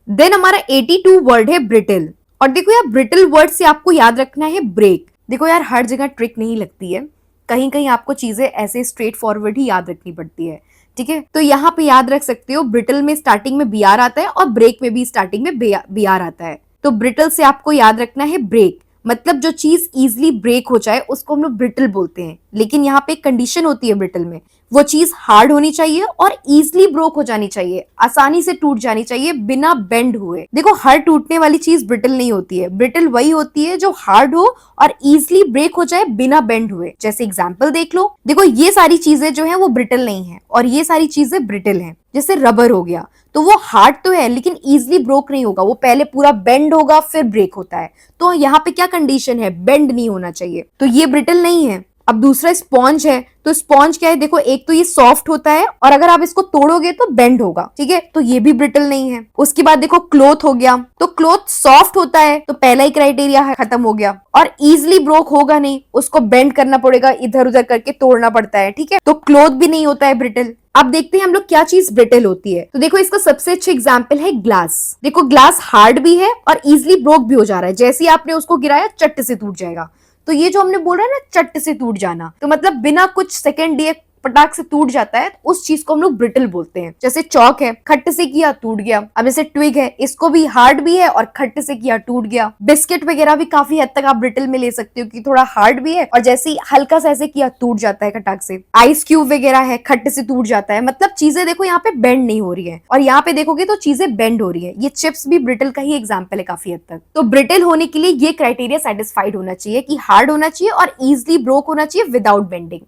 देन हमारा 82 वर्ड है ब्रिटल। और देखो यार, ब्रिटल वर्ड से आपको याद रखना है ब्रेक। देखो यार, हर जगह ट्रिक नहीं लगती है, कहीं कहीं आपको चीजें ऐसे स्ट्रेट फॉरवर्ड ही याद रखनी पड़ती है, ठीक है। तो यहाँ पे याद रख सकते हो, ब्रिटल में स्टार्टिंग में बीआर आता है और ब्रेक में भी स्टार्टिंग में बीआर आता है। तो ब्रिटल से आपको याद रखना है ब्रेक, मतलब जो चीज इजिली ब्रेक हो जाए उसको हम लोग ब्रिटल बोलते हैं। लेकिन यहाँ पे एक कंडीशन होती है ब्रिटल में, वो चीज हार्ड होनी चाहिए और इजिली ब्रोक हो जानी चाहिए, आसानी से टूट जानी चाहिए बिना बेंड हुए। देखो, हर टूटने वाली चीज ब्रिटल नहीं होती है, ब्रिटल वही होती है जो हार्ड हो और इजिली ब्रेक हो जाए बिना बेंड हुए। जैसे एग्जांपल देख लो, देखो ये सारी चीजें जो है वो ब्रिटल नहीं है और ये सारी चीजें ब्रिटल हैं। जैसे रबर हो गया, तो वो हार्ड तो है लेकिन इजिली ब्रोक नहीं होगा, वो पहले पूरा बेंड होगा फिर ब्रेक होता है। तो यहाँ पे क्या कंडीशन है, बेंड नहीं होना चाहिए, तो ये ब्रिटल नहीं है। अब दूसरा स्पॉन्ज है, तो स्पॉन्ज क्या है, देखो एक तो ये सॉफ्ट होता है और अगर आप इसको तोड़ोगे तो बेंड होगा, ठीक है, तो ये भी ब्रिटल नहीं है। उसके बाद देखो क्लॉथ हो गया, तो क्लॉथ सॉफ्ट होता है, तो पहला ही क्राइटेरिया खत्म हो गया। और इजिली ब्रोक होगा नहीं, उसको बेंड करना पड़ेगा, इधर उधर करके तोड़ना पड़ता है, ठीक है, तो क्लॉथ भी नहीं होता है ब्रिटल। अब देखते हैं हम लोग क्या चीज ब्रिटल होती है। तो देखो इसका सबसे अच्छा एग्जाम्पल है ग्लास। देखो ग्लास हार्ड भी है और इजिली ब्रोक भी हो जा रहा है, जैसे ही आपने उसको गिराया चट से टूट जाएगा। तो ये जो हमने बोला ना चट से टूट जाना, तो मतलब बिना कुछ सेकंड दिए पटाख से टूट जाता है, उस चीज को हम लोग ब्रिटल बोलते हैं। जैसे चौक है, खट्ट से किया टूट गया। अब जैसे ट्विग है, इसको भी हार्ड भी है और खट्ट से किया टूट गया। बिस्किट वगैरह भी काफी हद तक आप ब्रिटल में ले सकते हो कि थोड़ा हार्ड भी है और जैसे ही हल्का सा ऐसे किया टूट जाता है खटाक से। आइस क्यूब वगैरह है, खट्ट से टूट जाता है। मतलब चीजें देखो यहाँ पे बेंड नहीं हो रही है और यहाँ पे देखोगे तो चीजें बेंड हो रही है। ये चिप्स भी ब्रिटल का ही एग्जाम्पल है काफी हद तक। तो ब्रिटल होने के लिए ये क्राइटेरिया सेटिस्फाइड होना चाहिए कि हार्ड होना चाहिए और इजिली ब्रोक होना चाहिए विदाउट बेंडिंग।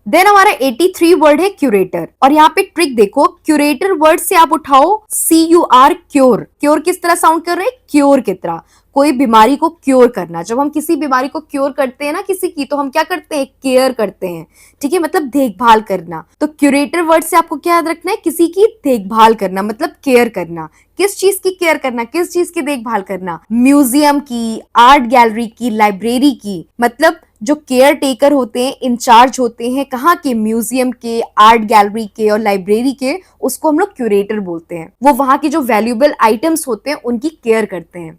देन हमारा 83 वर्ड है क्यूरेटर। और यहाँ पे ट्रिक देखो, क्यूरेटर वर्ड से आप उठाओ CUR, क्योर। क्योर किस तरह साउंड कर रहे हैं, क्योर की तरह, कोई बीमारी को क्योर करना। जब हम किसी बीमारी को क्योर करते हैं ना किसी की, तो हम क्या करते हैं, केयर करते हैं, ठीक है, मतलब देखभाल करना। तो क्यूरेटर वर्ड से आपको क्या याद रखना है, किसी की देखभाल करना, मतलब केयर करना। किस चीज की केयर करना, किस चीज की देखभाल करना, म्यूजियम की, आर्ट गैलरी की, लाइब्रेरी की। मतलब जो केयर टेकर होते हैं, इंचार्ज होते हैं कहाँ के, म्यूजियम के, आर्ट गैलरी के और लाइब्रेरी के, उसको हम लोग क्यूरेटर बोलते हैं। वो वहां के जो वैल्यूएबल आइटम्स होते हैं उनकी केयर करते हैं।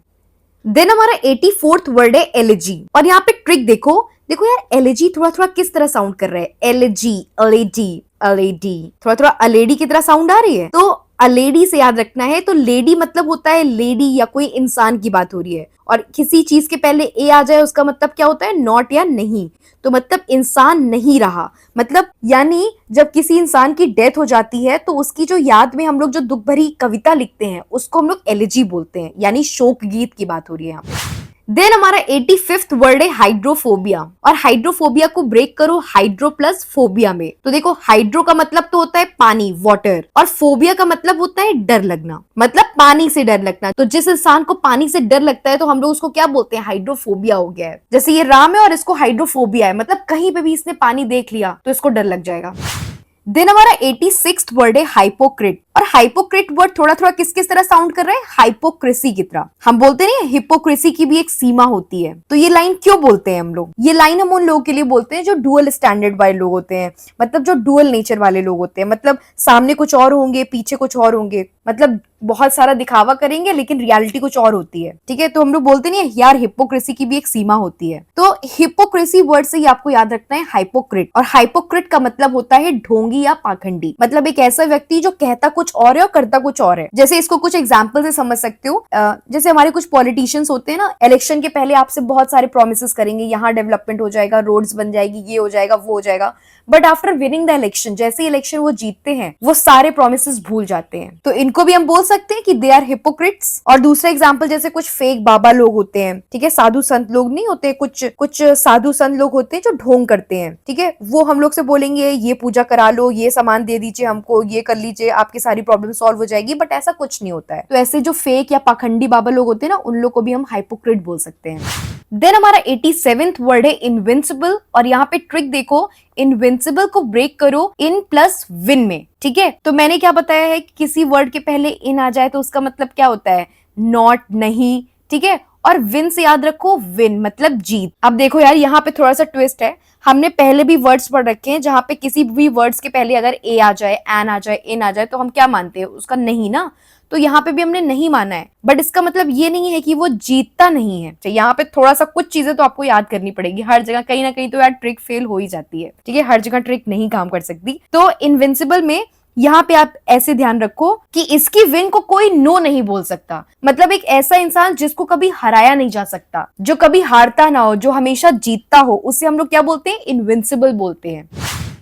देन हमारा 84th वर्ड है एलिजी। और यहाँ पे ट्रिक देखो, देखो यार एलिजी थोड़ा थोड़ा किस तरह साउंड कर रहा है, एलिजी, एलईडी, एलईडी, थोड़ा थोड़ा अलेडी की तरह साउंड आ रही है। तो अलेडी से याद रखना है, तो लेडी मतलब होता है लेडी या कोई इंसान की बात हो रही है, और किसी चीज के पहले ए आ जाए उसका मतलब क्या होता है, नॉट या नहीं। तो मतलब इंसान नहीं रहा, मतलब यानी जब किसी इंसान की डेथ हो जाती है तो उसकी जो याद में हम लोग जो दुख भरी कविता लिखते हैं उसको हम लोग एलिजी बोलते हैं, यानी शोक गीत की बात हो रही है यहाँ पे। देन हमारा 85th वर्ड है हाइड्रोफोबिया। और हाइड्रोफोबिया को ब्रेक करो हाइड्रो प्लस फोबिया में। तो देखो हाइड्रो का मतलब तो होता है पानी, वाटर, और फोबिया का मतलब होता है डर लगना, मतलब पानी से डर लगना। तो जिस इंसान को पानी से डर लगता है तो हम लोग उसको क्या बोलते हैं, हाइड्रोफोबिया हो गया है। जैसे ये राम है और इसको हाइड्रोफोबिया है, मतलब कहीं पे भी इसने पानी देख लिया तो इसको डर लग जाएगा। देन हमारा 86th वर्ड है हाइपोक्रिट। और हाइपोक्रिट वर्ड थोड़ा थोड़ा किस किस तरह साउंड कर रहा है, हाइपोक्रेसी की तरह। हम बोलते नहीं हिपोक्रेसी की भी एक सीमा होती है। तो ये लाइन क्यों बोलते हैं हम लोग, ये लाइन हम उन लोगों के लिए बोलते हैं जो डुअल स्टैंडर्ड वाले लोग होते हैं, मतलब जो डुअल नेचर वाले लोग होते हैं, मतलब सामने कुछ और होंगे पीछे कुछ और होंगे, मतलब बहुत सारा दिखावा करेंगे लेकिन रियलिटी कुछ और होती है। ठीक है, तो हम लोग बोलते नहीं है यार, हिपोक्रेसी की भी एक सीमा होती है। तो हिपोक्रेसी वर्ड से ही आपको याद रखना है हाइपोक्रिट, और हाइपोक्रिट का मतलब होता है ढोंगी या पाखंडी, मतलब एक ऐसा व्यक्ति जो कहता कुछ और है और करता कुछ और है। जैसे इसको कुछ एग्जाम्पल से समझ सकते हो, जैसे हमारे कुछ पॉलिटिशियंस होते हैं ना, इलेक्शन के पहले आपसे बहुत सारे प्रोमिस करेंगे, यहाँ डेवलपमेंट हो जाएगा, रोड्स बन जाएगी, ये हो जाएगा, वो हो जाएगा, but after winning the election, जैसे इलेक्शन वो जीतते हैं, वो सारे प्रोमिस भूल जाते हैं। तो इनको भी हम बोल सकते हैं कि दे आर हिपोक्रिट्स। और दूसरा एग्जाम्पल, जैसे कुछ फेक बाबा लोग होते हैं, ठीक है, साधु संत लोग नहीं होते, कुछ साधु संत लोग होते हैं जो ढोंग करते हैं, ठीक है, वो हम लोग से बोलेंगे ये पूजा करा लो, ये सामान दे दीजिए हमको, ये कर लीजिए, आपकी सारी प्रॉब्लम सॉल्व हो जाएगी, बट ऐसा कुछ नहीं होता है। तो ऐसे जो फेक या पाखंडी बाबा लोग होते हैं ना, उन लोग को भी हम हाइपोक्रिट बोल सकते हैं। देन हमारा 87th वर्ड है इनविंसिबल, और यहाँ पे ट्रिक देखो, इनविंसिबल को ब्रेक करो इन प्लस विन में। ठीक है, तो मैंने क्या बताया है कि किसी वर्ड के पहले इन आ जाए तो उसका मतलब क्या होता है, नॉट, नहीं। ठीक है, और विन से याद रखो, विन मतलब जीत। अब देखो यार, यहाँ पे थोड़ा सा ट्विस्ट है, हमने पहले भी वर्ड्स पढ़ रखे हैं जहां पे किसी भी वर्ड्स के पहले अगर ए आ जाए, एन आ जाए, इन आ जाए, तो हम क्या मानते हैं, उसका नहीं ना। तो यहाँ पे भी हमने नहीं माना है, बट इसका मतलब ये नहीं है कि वो जीतता नहीं है। तो यहाँ पे थोड़ा सा कुछ चीजें तो आपको याद करनी पड़ेगी, हर जगह कहीं ना कहीं तो यार ट्रिक फेल हो ही जाती है। ठीक है, हर जगह ट्रिक नहीं काम कर सकती। तो इनविंसिबल में यहाँ पे आप ऐसे ध्यान रखो कि इसकी विन को कोई नो नहीं बोल सकता, मतलब एक ऐसा इंसान जिसको कभी हराया नहीं जा सकता, जो कभी हारता ना हो, जो हमेशा जीतता हो, उसे हम लोग क्या बोलते हैं, इनविंसिबल बोलते हैं।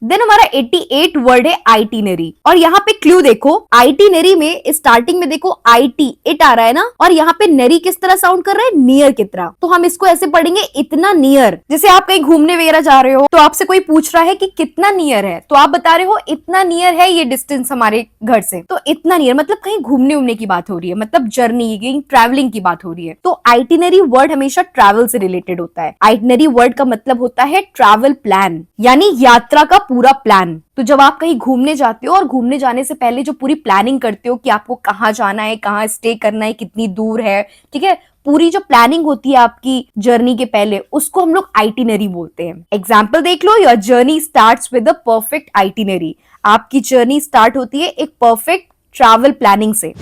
देन हमारा 88 वर्ड है आइटिनरी, और यहाँ पे क्लू देखो, आइटिनरी में स्टार्टिंग में देखो आईटी, इट आ रहा है ना, और यहाँ पे नरी किस तरह साउंड कर रहा है, नियर की तरह। तो हम इसको ऐसे पढ़ेंगे, इतना नियर। जैसे आप कहीं घूमने वगैरह जा रहे हो तो आपसे कोई पूछ रहा है कि कितना नियर है, तो आप बता रहे हो इतना नियर है ये डिस्टेंस हमारे घर से। तो इतना नियर मतलब कहीं घूमने उमने की बात हो रही है, मतलब जर्नी, कहीं ट्रैवलिंग की बात हो रही है। तो आइटिनरी वर्ड हमेशा ट्रैवल से रिलेटेड होता है। आइटिनरी वर्ड का मतलब होता है ट्रैवल प्लान, यानी यात्रा का पूरा प्लान। तो जब आप कहीं घूमने जाते हो और घूमने जाने से पहले जो पूरी प्लानिंग करते हो कि आपको कहाँ जाना है, कहाँ स्टे करना है, कितनी दूर है, ठीक है, पूरी जो प्लानिंग होती है आपकी जर्नी के पहले, उसको हम लोग आइटिनरी बोलते हैं। एग्जाम्पल देख लो, your journey starts with a perfect itinerary. आपकी जर्नी स्टार्ट होती है एक परफेक्ट ट्रैवल प्लानिंग से।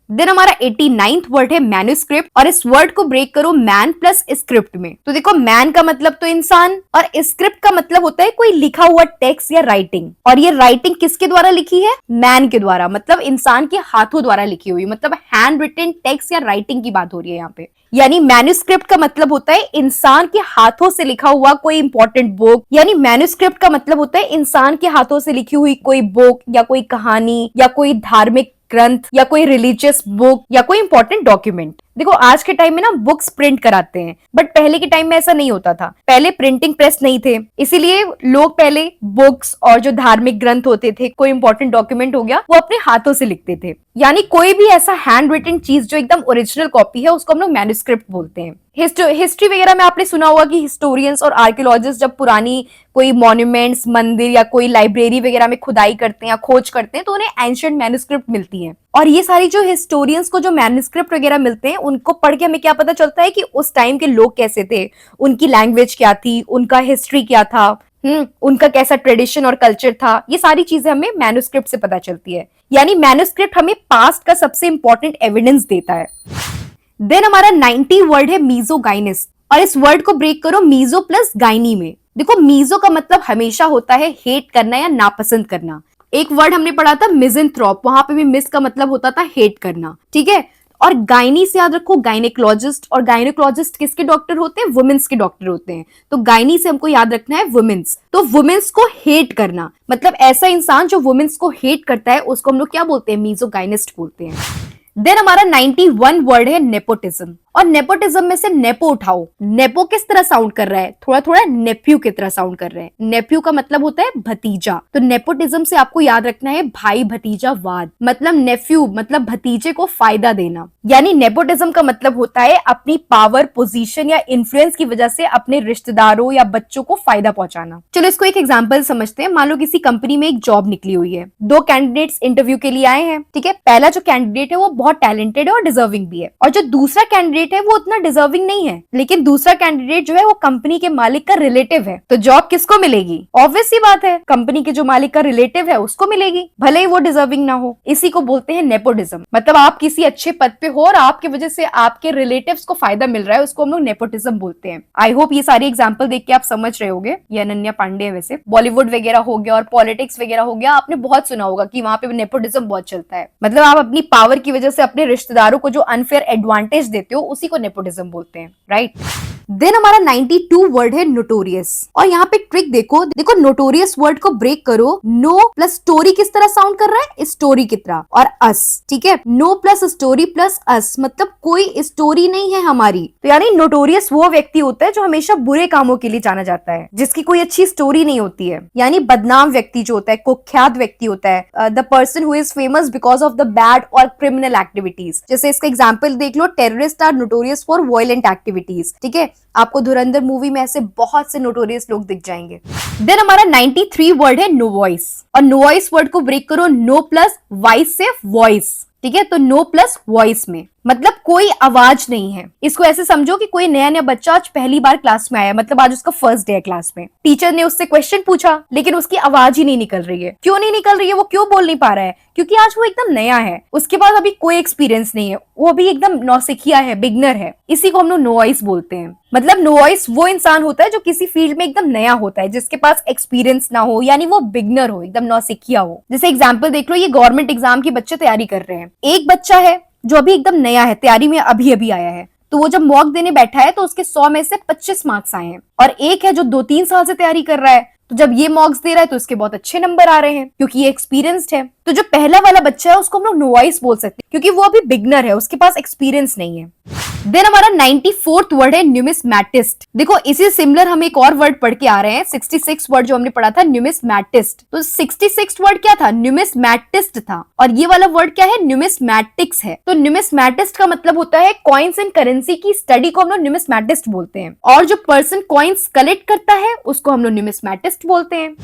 देन हमारा 89th वर्ड है मैन्युस्क्रिप्ट, और इस वर्ड को ब्रेक करो मैन प्लस स्क्रिप्ट में। तो देखो, मैन का मतलब तो इंसान, और स्क्रिप्ट का मतलब होता है कोई लिखा हुआ टेक्स्ट या राइटिंग, और ये राइटिंग किसके द्वारा लिखी है, मैन के द्वारा, मतलब इंसान के हाथों द्वारा लिखी हुई, मतलब हैंड रिटन टेक्स्ट या राइटिंग की बात हो रही है यहाँ पे। यानी मैन्युस्क्रिप्ट का मतलब होता है इंसान के हाथों से लिखा हुआ कोई इंपॉर्टेंट बुक, यानी मैन्युस्क्रिप्ट का मतलब होता है इंसान के हाथों से लिखी हुई कोई बुक या कोई कहानी या कोई धार्मिक ग्रंथ या कोई रिलीजियस बुक या कोई इंपॉर्टेंट डॉक्यूमेंट। देखो, आज के टाइम में ना बुक्स प्रिंट कराते हैं, बट पहले के टाइम में ऐसा नहीं होता था। पहले प्रिंटिंग प्रेस नहीं थे, इसीलिए लोग पहले बुक्स और जो धार्मिक ग्रंथ होते थे, कोई इंपॉर्टेंट डॉक्यूमेंट हो गया, वो अपने हाथों से लिखते थे। यानी कोई भी ऐसा हैंड रिटन चीज जो एकदम ओरिजिनल कॉपी है, उसको हम लोग मैन्युस्क्रिप्ट बोलते हैं। हिस्ट्री वगैरह में आपने सुना होगा कि हिस्टोरियंस और आर्कियोलॉजिस्ट जब पुरानी कोई मॉन्यूमेंट्स, मंदिर या कोई लाइब्रेरी वगैरह में खुदाई करते हैं या खोज करते हैं, तो उन्हें एंशिएंट मैन्युस्क्रिप्ट मिलती है। और ये सारी जो हिस्टोरियंस को जो मैन्युस्क्रिप्ट वगैरह मिलते हैं, उनको पढ़ के हमें क्या पता चलता है कि उस टाइम के लोग कैसे थे, उनकी लैंग्वेज क्या थी, उनका हिस्ट्री क्या था, उनका कैसा ट्रेडिशन और कल्चर था। ये सारी चीजें हमें मैन्युस्क्रिप्ट से पता चलती है। यानी मैन्युस्क्रिप्ट हमें पास्ट का सबसे इंपॉर्टेंट एविडेंस देता है। देन हमारा 90 वर्ड है मीजोगाइनिस्ट, और इस वर्ड को ब्रेक करो मीजो प्लस गाइनी में। देखो, मीजो का मतलब हमेशा होता है हेट करना या नापसंद करना। एक वर्ड हमने पढ़ा था मिज़ेंथ्रोप, वहां पे भी मिस का मतलब होता था हेट करना। ठीक है, और गायनी से याद रखो गायनेकोलॉजिस्ट, और गायनेकोलॉजिस्ट किसके डॉक्टर होते हैं, वुमेन्स के डॉक्टर होते हैं। तो गायनी से हमको याद रखना है वुमेन्स। तो वुमेन्स को हेट करना मतलब ऐसा इंसान जो वुमेन्स को हेट करता है, उसको हम लोग क्या बोलते हैं, मीजोगाइनिस्ट बोलते हैं। देन हमारा 91 वर्ड है नेपोटिज्म, और नेपोटिज्म में से नेपो उठाओ। नेपो किस तरह साउंड कर रहा है, थोड़ा थोड़ा नेफ्यू की तरह साउंड कर रहे हैं। नेफ्यू का मतलब होता है भतीजा। तो नेपोटिज्म से आपको याद रखना है भाई भतीजा वाद, मतलब नेफ्यू मतलब भतीजे को फायदा देना। यानी नेपोटिज्म का मतलब होता है अपनी पावर, पोजीशन या इन्फ्लुएंस की वजह से अपने रिश्तेदारों या बच्चों को फायदा पहुंचाना। चलो इसको एक एग्जाम्पल समझते हैं। मान लो किसी कंपनी में एक जॉब निकली हुई है, 2 कैंडिडेट्स इंटरव्यू के लिए आए हैं। ठीक है, पहला जो कैंडिडेट है वो बहुत टैलेंटेड है और डिजर्विंग भी है, और जो दूसरा कैंडिडेट कैंडिडेट है वो उतना डिजर्विंग नहीं है, लेकिन दूसरा कैंडिडेट जो है वो कंपनी के मालिक का रिलेटिव है, तो जॉब किसको मिलेगी? ऑब्वियस सी बात है, कंपनी के जो मालिक का रिलेटिव है उसको मिलेगी, भले ही वो डिजर्विंग ना हो। इसी को बोलते हैं नेपोटिज्म। मतलब आप किसी अच्छे पद पे हो और आपकी वजह से आपके रिलेटिव्स को फायदा मिल रहा है, उसको हम लोग नेपोटिज्म बोलते हैं। आई होप ये सारी एग्जांपल देख के आप समझ रहे होगे। ये अनन्या पांडे है। वैसे बॉलीवुड वगैरह हो गया और पॉलिटिक्स वगैरह हो गया, आपने बहुत सुना होगा कि वहां पे नेपोटिज्म बहुत चलता है। मतलब आप अपनी पावर की वजह से अपने रिश्तेदारों को जो अनफेयर एडवांटेज देते हो उसी को नेपोटिज्म बोलते हैं, राइट? देन हमारा 92 वर्ड है नोटोरियस। और यहाँ पे ट्रिक देखो, नोटोरियस वर्ड को ब्रेक करो। नो प्लस स्टोरी किस तरह साउंड कर रहा है? स्टोरी की तरह। और अस, ठीक है, नो प्लस स्टोरी प्लस अस, मतलब कोई स्टोरी नहीं है हमारी। तो यानी नोटोरियस वो व्यक्ति होता है जो हमेशा बुरे कामों के लिए जाना जाता है, जिसकी कोई अच्छी स्टोरी नहीं होती है। यानी बदनाम व्यक्ति जो होता है, कुख्यात व्यक्ति होता है, the person who is famous because of the bad or criminal activities. जैसे इसका एग्जाम्पल देख लो, terrorist are notorious for violent activities. ठीक है, आपको धुरंधर मूवी में ऐसे बहुत से नोटोरियस लोग दिख जाएंगे। देन हमारा 93 वर्ड है नो वॉइस। और नो वॉइस वर्ड को ब्रेक करो, नो प्लस वॉइस से वॉइस। ठीक है, तो नो प्लस वॉइस में मतलब कोई आवाज नहीं है। इसको ऐसे समझो कि कोई नया नया बच्चा आज पहली बार क्लास में आया, मतलब आज उसका फर्स्ट डे है क्लास में। टीचर ने उससे क्वेश्चन पूछा लेकिन उसकी आवाज ही नहीं निकल रही है। क्यों नहीं निकल रही है? वो क्यों बोल नहीं पा रहा है? क्योंकि आज वो एकदम नया है, उसके पास अभी कोई एक्सपीरियंस नहीं है, वो अभी एकदम नौसिखिया है, बिगनर है। इसी को हम लोग नो वॉइस बोलते हैं। मतलब नो वॉइस वो इंसान होता है जो किसी फील्ड में एकदम नया होता है, जिसके पास एक्सपीरियंस ना हो, यानी वो बिगनर हो, एकदम नौसिखिया हो। जैसे एग्जाम्पल देख लो, ये गवर्नमेंट एग्जाम के बच्चे तैयारी कर रहे हैं। एक बच्चा है जो अभी एकदम नया है, तैयारी में अभी अभी आया है, तो वो जब मॉक देने बैठा है तो उसके 100 में से 25 मार्क्स आए हैं। और एक है जो 2-3 साल से तैयारी कर रहा है, तो जब ये मॉक्स दे रहा है तो उसके बहुत अच्छे नंबर आ रहे हैं क्योंकि ये एक्सपीरियंस्ड है। तो जो पहला वाला बच्चा है उसको हम लोग नो वॉइस बोल सकते हैं क्योंकि वो अभी बिगनर है, उसके पास एक्सपीरियंस नहीं है। देन हमारा 94th वर्ड है न्यूमिस्मैटिस्ट। देखो इसी सिमिलर हम एक और वर्ड पढ़ के आ रहे हैं, 66 वर्ड जो हमने पढ़ा था न्यूमिस्मैटिस्ट। तो 66 वर्ड क्या था? न्यूमिस्मैटिस्ट था। और ये वाला वर्ड क्या है? न्यूमिस्मैटिक्स है। तो न्यूमिस्मैटिस्ट का मतलब होता है कॉइन्स एंड करेंसी की स्टडी को हम लोग न्यूमिस्मैटिस्ट बोलते हैं। और जो पर्सन कॉइन्स कलेक्ट करता है उसको हम लोग न्यूमिस्मैटिस्ट बोलते हैं।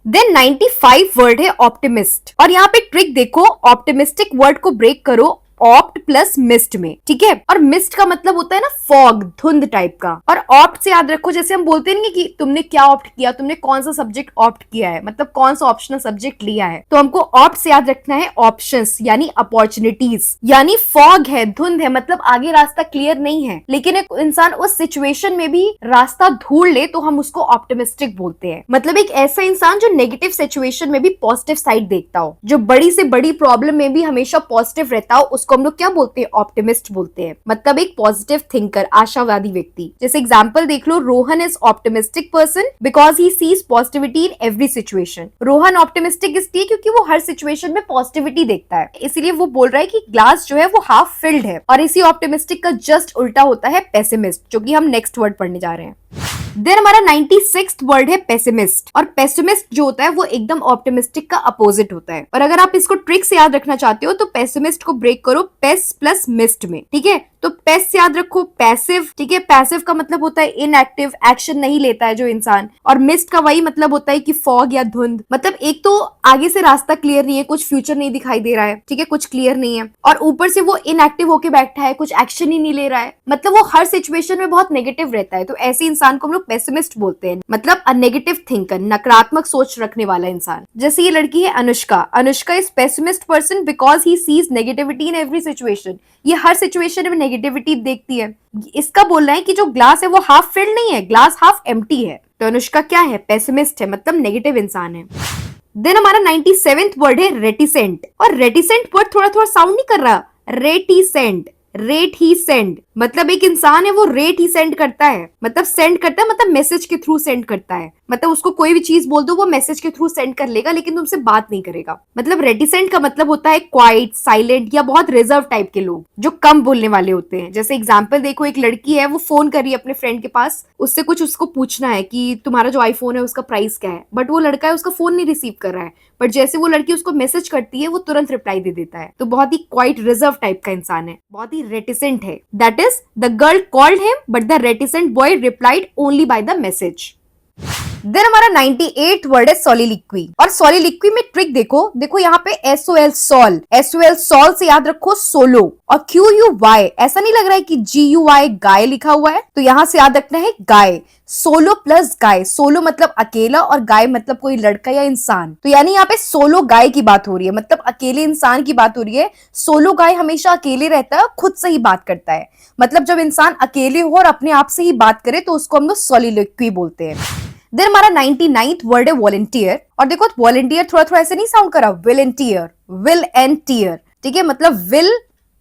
देन 95 वर्ड है ऑप्टिमिस्ट। और यहाँ पे ट्रिक देखो, ऑप्टिमिस्टिक वर्ड को ब्रेक करो ऑप्ट प्लस मिस्ट में। ठीक है, और मिस्ट का मतलब होता है ना फॉग, धुंध टाइप का। और ऑप्ट से याद रखो, जैसे हम बोलते नहीं कि तुमने क्या ऑप्ट किया, तुमने कौन सा सब्जेक्ट ऑप्ट किया है, मतलब कौन सा ऑप्शनल सब्जेक्ट लिया है। तो हमको ऑप्ट से याद रखना है ऑप्शंस यानी अपॉर्चुनिटीज। यानी फॉग है, धुंध है, मतलब आगे रास्ता क्लियर नहीं है, लेकिन एक इंसान उस सिचुएशन में भी रास्ता ढूंढ ले तो हम उसको ऑप्टिमिस्टिक बोलते हैं। मतलब एक ऐसा इंसान जो नेगेटिव सिचुएशन में भी पॉजिटिव साइड देखता हो, जो बड़ी से बड़ी प्रॉब्लम में भी हमेशा पॉजिटिव रहता हो, उसको हम लोग क्या बोलते हैं? ऑप्टिमिस्ट बोलते हैं। मतलब एक पॉजिटिव थिंकर, आशावादी व्यक्ति। जैसे एग्जांपल देख लो, Rohan is optimistic person because he sees positivity in every situation. Rohan optimistic इसलिए क्योंकि वो हर सिचुएशन में पॉजिटिविटी देखता है, इसीलिए वो बोल रहा है कि ग्लास जो है वो हाफ फिल्ड है। और इसी ऑप्टिमिस्टिक का जस्ट उल्टा होता है पेसिमिस्ट, जो कि हम नेक्स्ट वर्ड पढ़ने जा रहे हैं। देन हमारा 96th वर्ड है पेसिमिस्ट। और पेसिमिस्ट जो होता है वो एकदम ऑप्टिमिस्टिक का अपोजिट होता है। और अगर आप इसको ट्रिक से याद रखना चाहते हो तो पेसिमिस्ट को ब्रेक करो पेस प्लस मिस्ट में। ठीक है, तो पेस से याद रखो पैसिव। ठीक है, पैसिव का मतलब होता है इनएक्टिव, एक्शन नहीं लेता है जो इंसान। और मिस्ट का वही मतलब होता है कि फॉग या धुंध, मतलब एक तो आगे से रास्ता क्लियर नहीं है, कुछ फ्यूचर नहीं दिखाई दे रहा है, ठीक है, कुछ क्लियर नहीं है, और ऊपर से वो इनएक्टिव होके बैठा है, कुछ एक्शन ही नहीं ले रहा है, मतलब वो हर सिचुएशन में बहुत नेगेटिव रहता है। तो ऐसे इंसान को हम लोग पेसिमिस्ट बोलते हैं, मतलब अ नेगेटिव थिंकर, नकारात्मक सोच रखने वाला इंसान। जैसे ये लड़की है Anushka, Anushka is pessimist person because he seize negativity in every situation. ये हर सिचुएशन में नेगेटिविटी देखती है। इसका बोलना है कि जो ग्लास है वो हाफ फिल्ड नहीं है, ग्लास हाफ एम्प्टी है। तो अनुष्का क्या है? पेसिमिस्ट है, मतलब नेगेटिव इंसान है। देन हमारा 97th वर्ड है रेटिसेंट। और रेटिसेंट वर्ड थोड़ा थोड़ा साउंड नहीं कर रहा? रेटिसेंट, रेट ही सेंड, मतलब एक इंसान है वो रेट ही सेंड करता है, मतलब सेंड करता है, मतलब मैसेज के थ्रू सेंड करता है। मतलब उसको कोई भी चीज बोल दो वो मैसेज के थ्रू सेंड कर लेगा, लेकिन तुमसे बात नहीं करेगा। मतलब रेटिसेंट का मतलब होता है क्वाइट, साइलेंट या बहुत रिजर्व टाइप के लोग जो कम बोलने वाले होते हैं। जैसे एग्जाम्पल देखो, एक लड़की है वो फोन कर रही है अपने फ्रेंड के पास, उससे कुछ उसको पूछना है कि तुम्हारा जो आईफोन है उसका प्राइस क्या है, बट वो लड़का है उसका फोन नहीं रिसीव कर रहा है, बट जैसे वो लड़की उसको मैसेज करती है वो तुरंत रिप्लाई दे देता है। तो बहुत ही क्वाइट रिजर्व टाइप का इंसान है, बहुत ही रेटिसेंट है। That is the girl called him but the reticent boy replied only by the message. Then हमारा 98th वर्ड है सोलिलिक्वी। और सोलिलिक्वी में ट्रिक देखो, देखो यहाँ पे SOL सॉल, SOL सॉल से याद रखो सोलो, और QUY ऐसा नहीं लग रहा है कि GUI गाय लिखा हुआ है, तो यहाँ से याद रखना है गाय। सोलो प्लस गाय, सोलो मतलब अकेला और गाय मतलब कोई लड़का या इंसान, तो यानी यहाँ पे सोलो गाय की बात हो रही है, मतलब अकेले इंसान की बात हो रही है। सोलो गाय हमेशा अकेले रहता है, खुद से ही बात करता है, मतलब जब इंसान अकेले हो और अपने आप से ही बात करे तो उसको हम लोग सोलिलोक्वी बोलते हैं। देन हमारा 99th वर्ड है वॉलंटियर। और देखो वॉलंटियर थोड़ा थोड़ा ऐसे नहीं साउंड करा, विलेंटियर, विल एंड टीयर, ठीक है, मतलब विल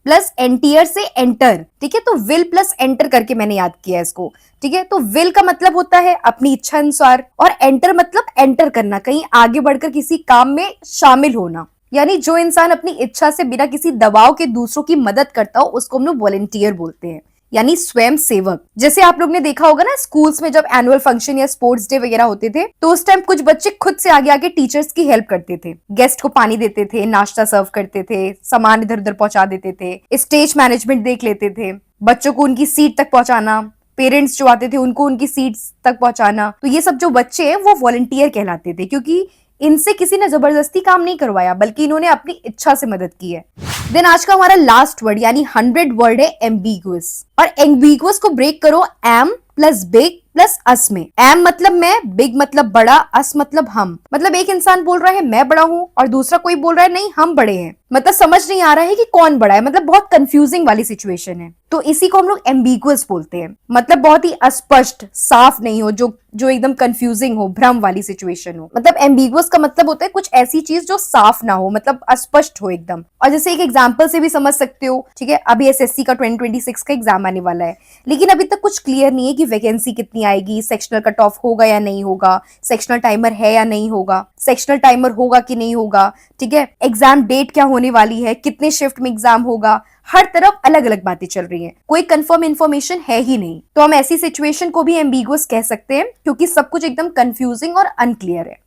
प्लस एंटियर से एंटर, ठीक है, तो विल प्लस एंटर करके मैंने याद किया इसको, ठीक है। तो विल का मतलब होता है अपनी इच्छा अनुसार, और एंटर मतलब एंटर करना, कहीं आगे बढ़कर किसी काम में शामिल होना, यानी जो इंसान अपनी इच्छा से बिना किसी दबाव के दूसरों की मदद करता हो उसको हम लोग वॉलंटियर बोलते हैं, यानी स्वयं सेवक। जैसे आप लोग ने देखा होगा ना स्कूल्स में जब एनुअल फंक्शन या स्पोर्ट्स डे वगैरह होते थे तो उस टाइम कुछ बच्चे खुद से आगे आगे टीचर्स की हेल्प करते थे, गेस्ट को पानी देते थे, नाश्ता सर्व करते थे, सामान इधर उधर पहुंचा देते थे, स्टेज मैनेजमेंट देख लेते थे, बच्चों को उनकी सीट तक पहुंचाना, पेरेंट्स जो आते थे उनको उनकी सीट तक पहुंचाना। तो ये सब जो बच्चे हैं वो वॉलंटियर कहलाते थे, क्योंकि इनसे किसी ने जबरदस्ती काम नहीं करवाया बल्कि इन्होंने अपनी इच्छा से मदद की है। देन आज का हमारा लास्ट वर्ड यानी 100 वर्ड है एम्बिगुअस। और एम्बिगुअस को ब्रेक करो एम प्लस बिग प्लस अस में। एम मतलब मैं, बिग मतलब बड़ा, अस मतलब हम, मतलब एक इंसान बोल रहा है मैं बड़ा हूं और दूसरा कोई बोल रहा है नहीं हम बड़े हैं, मतलब समझ नहीं आ रहा है कि कौन बड़ा है, मतलब बहुत कंफ्यूजिंग वाली सिचुएशन है, तो इसी को हम लोग एम्बिगुअस बोलते हैं, मतलब बहुत ही अस्पष्ट, साफ नहीं हो, जो एकदम कंफ्यूजिंग हो, भ्रम वाली सिचुएशन हो। मतलब एम्बिगुअस का मतलब होता है कुछ ऐसी चीज जो साफ ना हो, मतलब अस्पष्ट हो एकदम। और जैसे एक एग्जांपल से भी समझ सकते हो, ठीक है, अभी SSC का 2026 का एग्जाम आने वाला है, लेकिन अभी तक कुछ क्लियर नहीं है कि वैकेंसी कितनी आएगी, सेक्शनल कट ऑफ होगा या नहीं होगा, सेक्शनल टाइमर है या नहीं होगा, सेक्शनल टाइमर होगा कि नहीं होगा, ठीक है, एग्जाम डेट क्या होने वाली है, कितने शिफ्ट में एग्जाम होगा, हर तरफ अलग अलग बातें चल रही हैं, कोई कंफर्म इंफॉर्मेशन है ही नहीं। तो हम ऐसी सिचुएशन को भी एम्बिगुअस कह सकते हैं क्योंकि सब कुछ एकदम कंफ्यूजिंग और अनक्लियर है।